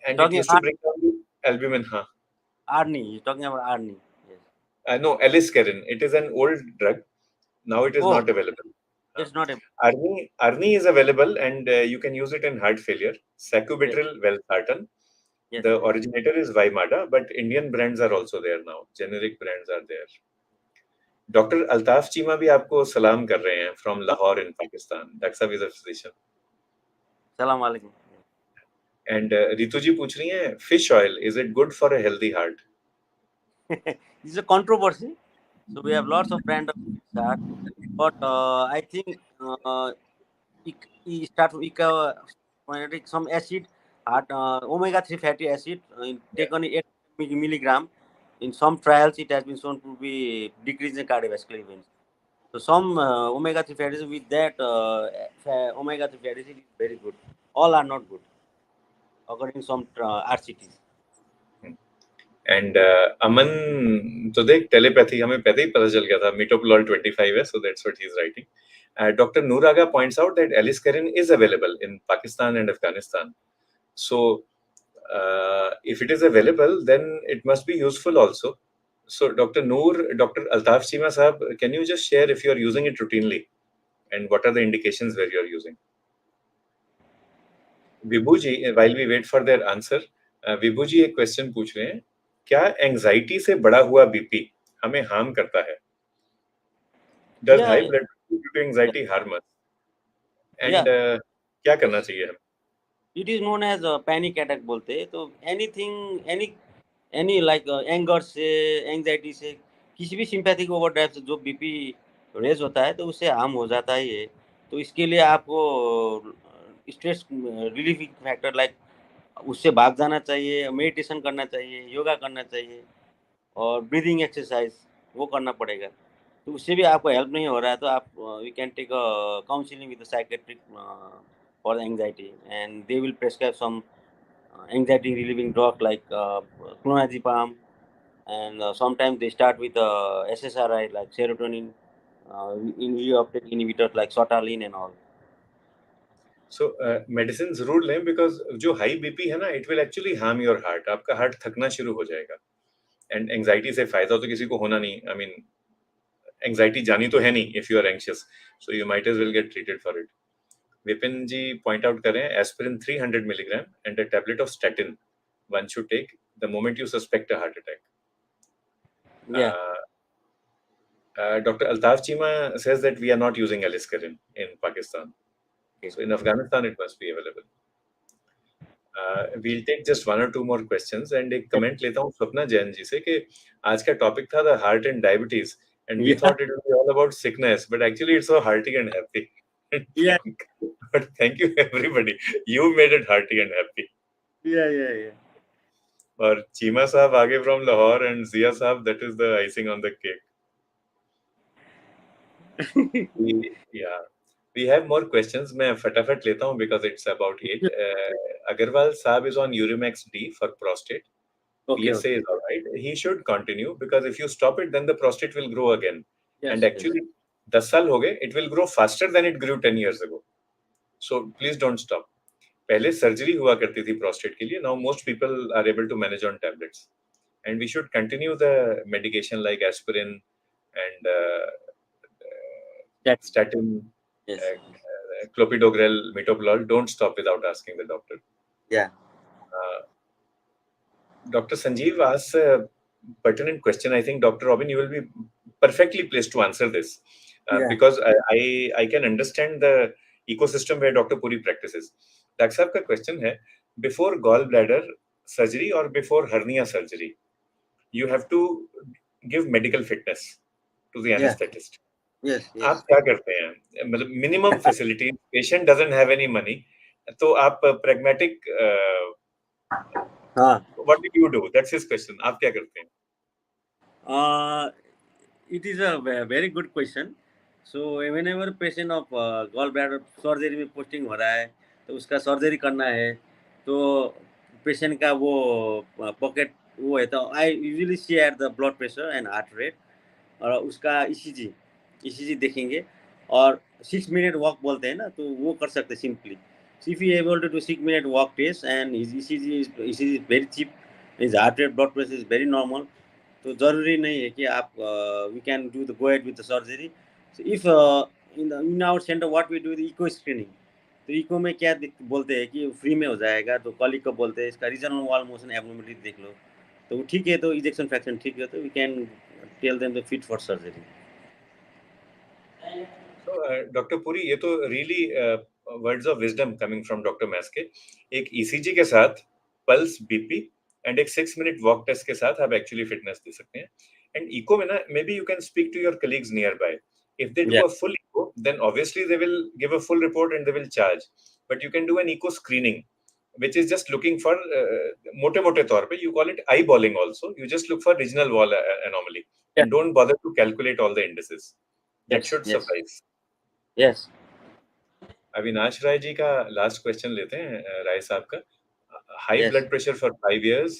and it Talking used to bring down the albumin. हाँ. Arni, you're talking about Arni. Yes. No, Aliskiren. It is an old drug. Now it is Oh, not available. it's not a. Arni is available, and you can use it in heart failure. Sacubitril valsartan. Yes. The originator is Vimada, but Indian brands are also there now. Generic brands are there. Doctor Altaf Cheema भी आपको सलाम कर रहे हैं from Lahore in Pakistan. Doctor साहब is a physician. Salam alaikum. And Ritu ji पूछ रही हैं, fish oil is it good for a healthy heart? This is a controversy. So we have lots of brand of that, but I think it start from some acid, omega-3 fatty acid taken 8 milligram. In some trials, it has been shown to be decreasing cardiovascular events. So some omega-3 fatty acid with that omega-3 fatty acid is very good. All are not good according to some RCTs. And Aman तो देख, telepathy हमें पहले ही पता चल गया था, metoprolol 25 है, so that's what he is writing. Doctor Noor Agha points out that aliskiren is available in Pakistan and Afghanistan, so if it is available then it must be useful also. So, Dr. Noor, Dr. Altaf Chima Sahab, can you just share if you are using it routinely and what are the indications where you are using? Vibhu ji, while we wait for their answer, Vibhu ji एक question पूछ रहे हैं, क्या anxiety से बड़ा हुआ BP हमें harm करता है? Does high Yeah, blood pressure due to yeah, anxiety harm us? yeah. And क्या करना चाहिए हम? It is known as panic attack बोलते हैं. तो anything, any like एंगर से, एंजाइटी से, किसी भी सिंपैथिक ओवरड्राइव से जो बीपी रेज होता है तो उससे हार्म हो जाता है ये. तो इसके लिए आपको स्ट्रेस रिलीफिंग फैक्टर लाइक उससे भाग जाना चाहिए, मेडिटेशन करना चाहिए, योगा करना चाहिए और ब्रीदिंग एक्सरसाइज वो करना पड़ेगा. तो उससे भी आपको हेल्प नहीं हो रहा है तो आप you can take counselling with psychiatric for anxiety and they will prescribe some anxiety relieving drug like clonazepam, and sometimes they start with SSRI like serotonin in reuptake inhibitors like sotalin and all. So medicine जरूर लें because जो high BP है ना it will actually harm your heart. आपका heart थकना शुरू हो जाएगा. And anxiety से फायदा तो किसी को होना नहीं. आई मीन एंजाइटी जानी तो है नहीं if you are anxious, so you might as well get treated for it. Vipin ji point out करें aspirin 300 milligram and a tablet of statin one should take the moment you suspect a heart attack. Yeah. Dr. Altaf Chima says that we are not using Aliskirin in Pakistan. Okay. So in Afghanistan, it must be available. We'll take just one or two more questions and एक comment लेता हूँ स्वप्ना जैन जी से कि आज का topic था the heart and diabetes and we Yeah. thought it would be all about sickness, but actually it's so hearty and happy. Yeah. But thank you everybody. You made it hearty and happy. Yeah. और चीमा साहब आगे from Lahore and Zia साहब, that is the icing on the cake. Yeah. We have more questions. मैं फटाफट लेता हूँ because it's about 8. Agarwal Saab is on Urimax D for prostate. Okay. PSA is all right. He should continue because if you stop it, then the prostate will grow again. Yes. And actually, 10 साल हो गए, it will grow faster than it grew 10 years ago. So please don't stop. पहले surgery हुआ करती थी prostate के लिए. Now most people are able to manage on tablets. And we should continue the medication like aspirin and statin, Yes. clopidogrel, metoprolol. Don't stop without asking the doctor. Yeah. Dr. Sanjeev asks a pertinent question. I think, Dr. Robin, you will be perfectly placed to answer this because I can understand the ecosystem where Dr. Puri practices. Dr. Saab ka question hai, before gallbladder surgery or before hernia surgery, you have to give medical fitness to the anesthetist. Yes. आप क्या करते हैं? मतलब minimum facility, patient doesn't have any money, तो आप pragmatic हाँ. what did you do? That's his question. आप क्या करते हैं? It is a very good question. So whenever patient of gallbladder surgery में पोस्टिंग हो रहा है तो उसका सर्जरी करना है तो पेशेंट का वो पॉकेट वो है तो I usually see at the blood pressure and heart rate और उसका ईसीजी देखेंगे और 6 मिनट वॉक बोलते हैं ना तो वो कर सकते हैं simply. If you able to do 6 minute walk test and his ECG is very cheap, his heart rate blood pressure is very normal, तो जरूरी नहीं है कि आप we can do the go ahead with the surgery. If in our centre what we do the echo screening. तो echo में क्या बोलते हैं कि फ्री में हो जाएगा तो कॉलिक को बोलते हैं इसका रीजनल वॉल मोशन एब्नॉर्मलिटी देख लो तो ठीक है तो इजेक्शन फ्रैक्शन ठीक है तो we can tell them the fit for surgery. So, Dr. Puri, ये तो really words of wisdom coming from Dr. Maske. एक ECG के साथ पल्स बीपी एंड एक 6 मिनट वॉक टेस्ट के साथ आप एक्चुअली फिटनेस दे सकते हैं. एंड इको में ना maybe you can speak to your colleagues nearby. If they do Yeah. a full echo, then obviously they will give a full report and they will charge. But you can do an echo screening, which is just looking for मोटे-मोटे तौर पे you call it eyeballing also. You just look for regional wall anomaly Yeah. and don't bother to calculate all the indices. That Yes. should suffice. Yes. Avinash Rai ji का last question लेते हैं. राय साहब का high Yes. Blood pressure for 5 years,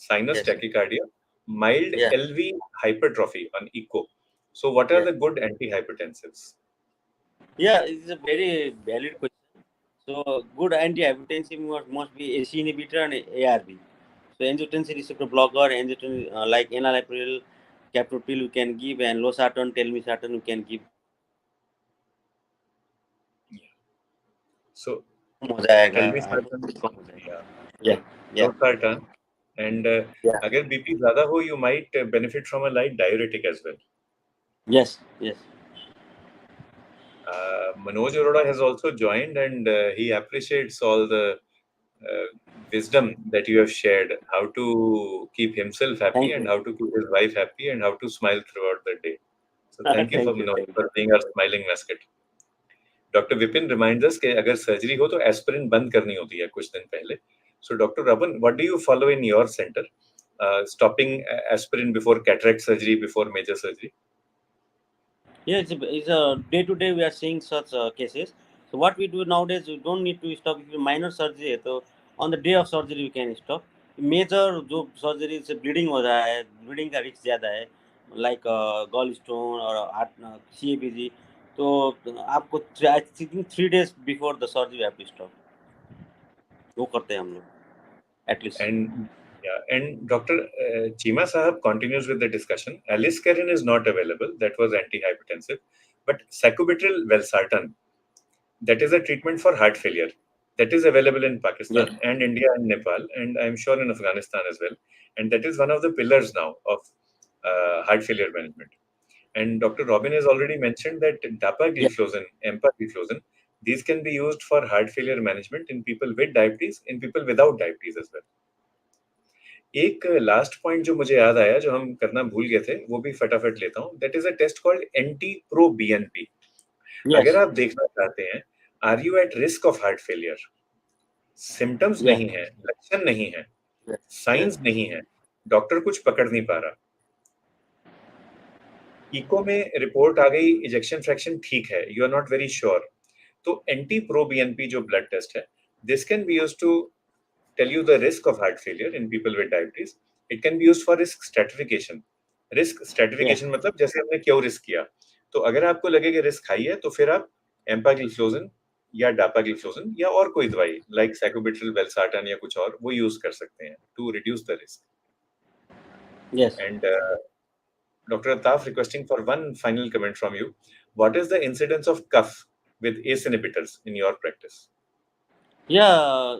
sinus Yes. Tachycardia, mild Yeah. LV hypertrophy on echo. So what are Yeah. the good antihypertensives? Yeah, it's a very valid question. So good antihypertensive must be AC inhibitor and ARB. So angiotensin receptor blocker, angiotensin like enalapril, captopril we can give, and losartan, telmisartan we can give. So कम हो जाएगा, telmisartan, कम हो जाएगा. yeah, Yeah, yeah, losartan, and yeah. अगर BP ज्यादा हो, you might benefit from a light diuretic as well. Yes, yes. Manoj Arora has also joined, and he appreciates all the uh, wisdom that you have shared, how to keep himself happy Thank and you. how to keep his wife happy and how to smile throughout the day. So thank you for Thank you, Manoj thank you. for being our smiling mascot. Doctor Vipin reminds अस कि अगर surgery हो तो aspirin बंद करनी होती है कुछ दिन पहले. So doctor robin, what do you follow in your centre, stopping aspirin before cataract surgery, before major surgery? Yeah, it's a day to day we are seeing such cases. So what we do nowadays, we don't need to stop. If minor surgery है तो on the day of surgery we can stop. Major जो surgery से bleeding हो रहा है, bleeding का risk ज़्यादा है, like gall stone or CABG, तो आपको I think 3 days before the surgery we have to stop. वो करते हैं हम लोग at least. And yeah, and Dr. Chima Sahab continues with the discussion. Aliskiren is not available. That was antihypertensive, but sacubitril valsartan, that is a treatment for heart failure, that is available in Yes, Pakistan and India and Nepal, and I'm sure in Afghanistan as well. And that is one of the pillars now of heart failure management. And Dr. Robin has already mentioned that yes, dapagliflozin, empagliflozin, these can be used for heart failure management in people with diabetes, in people without diabetes as well. एक last point जो मुझे याद आया, जो हम करना भूल गए थे, वो भी फटाफट लेता हूँ. That is a test called NT pro BNP. अगर yes, आप देखना चाहते हैं, are you at risk of heart failure, symptoms yes, नहीं है, लक्षण नहीं है, yes, yes, साइंस नहीं है, डॉक्टर कुछ पकड़ नहीं पा रहा, इको में रिपोर्ट आ गई, इजेक्शन फ्रैक्शन ठीक है, you are not very sure, तो एंटी प्रो बीएनपी जो ब्लड टेस्ट है, this can be used to tell you the risk of heart failure in people with diabetes. It can be used for risk stratification. Risk yeah, stratification मतलब जैसे हमने क्यों risk किया, तो अगर आपको लगे कि रिस्क हाई है, तो फिर आप एम्पाग्लिफ्लोजिन या डापाग्लिफ्लोजिन या और कोई दवाई लाइक सैकुबिट्रिल, वेल्सार्टन या कुछ और, वो यूज कर सकते हैं to reduce the risk. yes. And doctor Ataf requesting for one final comment from you. What is the incidence of cough with ACE inhibitors in your practice? Yeah,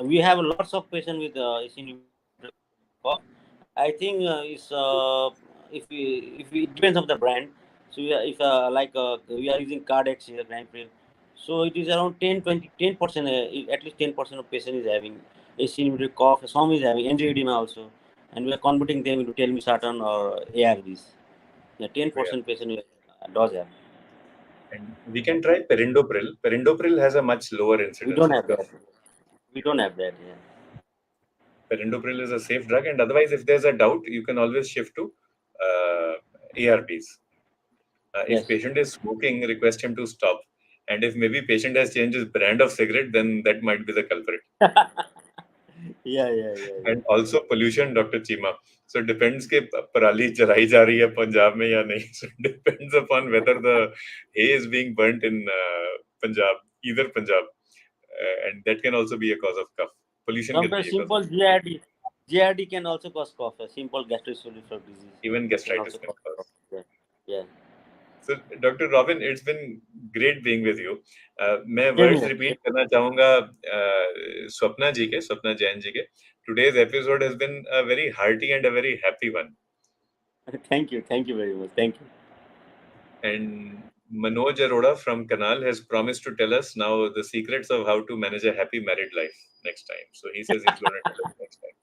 we have lots of patients with inhibitor cough. I think if we it depends on the brand. So if like we are using Cardex here, Granpril, so it is around 10% at least 10% of patient is having inhibitor cough. Some is having angioedema also, and we are converting them into telmisartan or ARVs. Yeah, Yeah. 10% patient does have. And we can try perindopril. Perindopril has a much lower We incidence don't of have cough. that. We don't have that. Yeah. Perindopril is a safe drug, and otherwise, if there's a doubt, you can always shift to ARBs. If Yes. patient is smoking, request him to stop. And if maybe patient has changed his brand of cigarette, then that might be the culprit. Yeah, yeah, yeah, yeah. And also pollution, Dr. Chima. So depends के पराली जलाई जा रही है पंजाब में या नहीं. So depends upon whether the hay is being burnt in Punjab, either Punjab, and that can also be a cause of cough. Pollution can Sometimes be a cause of simple GIRD can also cause cough. A simple gastroesophageal disease even can gastritis also can cause cause. cough. Yeah, yeah. So, Dr. Robin, it's been great being with you. मैं Same words here. repeat करना चाहूँगा स्वप्ना जैन जी के. Today's episode has been a very hearty and a very happy one. Thank you very much. Thank you. And Manoj Arora from Kanal has promised to tell us now the secrets of how to manage a happy married life next time. So he says he's going to tell us next time.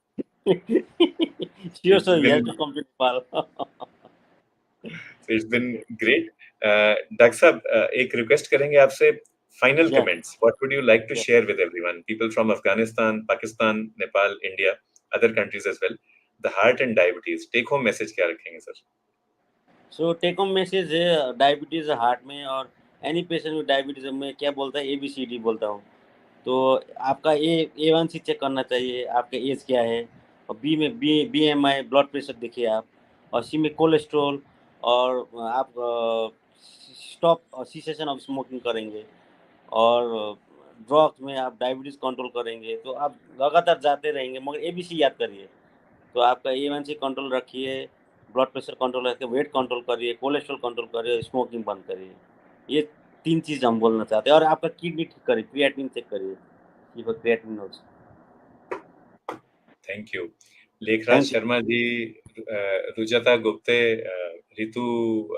Sure, It's sir. You have been to come to Nepal. So it's been great. Dak Sahab, एक request करेंगे आपसे. Final Yeah, comments. What would you like to yeah. share with everyone? People from Afghanistan, Pakistan, Nepal, India, other countries as well. The heart and diabetes. Take home message क्या रखेंगे सर? So take home message है diabetes heart में और any patient with diabetes में क्या बोलता है ABCD बोलता हूँ. तो आपका A1C चेक करना चाहिए, आपका एज क्या है, और बी में BMI ब्लड प्रेशर देखिए आप, और सी में कोलेस्ट्रॉल, और आप स्टॉप सीसेशन ऑफ स्मोकिंग करेंगे, और ड्रग्स में आप डायबिटीज़ कंट्रोल करेंगे, तो आप लगातार जाते रहेंगे, मगर ABC याद करिए. तो आपका A1C कंट्रोल रखिए, ब्लड प्रेशर कंट्रोल करके वेट कंट्रोल करिए, कोलेस्ट्रॉल कंट्रोल करिए, स्मोकिंग बंद करिए। ये 3 चीज़ हम बोलना चाहते हैं। और आपका किडनी ठीक करिए, क्रिएटिनिन चेक करिए, creatinine notes. Thank you. Lekhraj thank you. Sharma ji, Rujuta Gupte, Ritu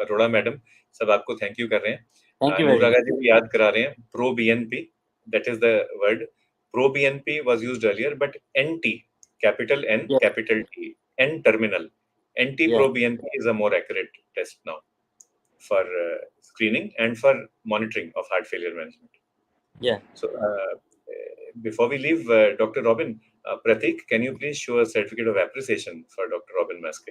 Arora madam, सब आपको थैंक यू कर रहे हैं। थैंक यू वेरी अनुरागा मच। जी भी याद करा रहे हैं, pro BNP, that is the word. Pro BNP was used earlier, but NT, capital N yes, capital T, N terminal, anti या, pro BNP is a more accurate test now for screening and for monitoring of heart failure management. या। So, before we leave, Dr. Robin, Pratik, can you please show a certificate of appreciation for Dr. Robin Maske?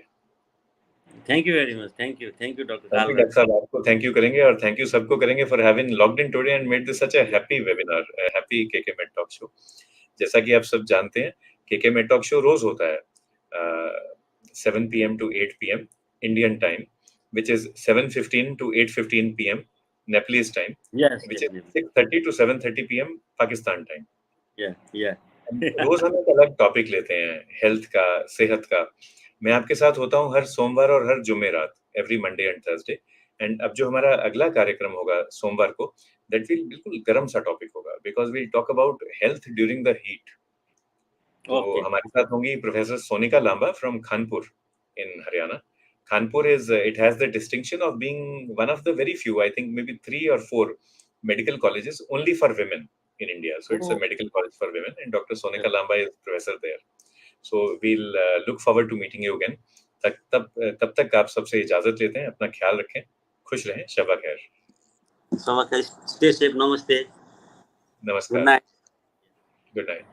Thank you very much. Thank you doctor thank you Kalraj. Doctor साहब, आपको thank you करेंगे और thank you सबको करेंगे for having logged in today and made this such a happy webinar, happy KK Med talk show. जैसा कि आप सब जानते हैं, केके मेड टॉक शो रोज होता है 7 p.m. to 8 p.m. Indian time, which is 7:15 to 8:15 p.m. Nepalese time, yes, which yes, is yes, 6:30 to 7:30 p.m. Pakistan time. या। रोज हम एक अलग टॉपिक लेते हैं, हेल्थ का, सेहत का। मैं आपके साथ होता हूँ हर सोमवार और हर जुमेरात, every Monday and Thursday. And अब जो हमारा अगला कार्यक्रम होगा सोमवार को, दैट विल बिल्कुल गर्म सा टॉपिक होगा, because we'll talk about health during the heat. तो ओके। हमारे साथ होंगी professor Sonika Lamba from Kanpur in Haryana. Kanpur is, it has the distinction of being one of the very few, I think maybe 3 or 4 medical colleges only for women in India. So it's a medical college for women, and Dr. Sonika Lamba is professor there. So we'll look forward to meeting you again. तब तक आप सबसे इजाजत लेते हैं। अपना ख्याल रखें, खुश रहें, शबा खैर, स्टे सेफ। नमस्ते। गुड नमस्कार, नाइट। Good night.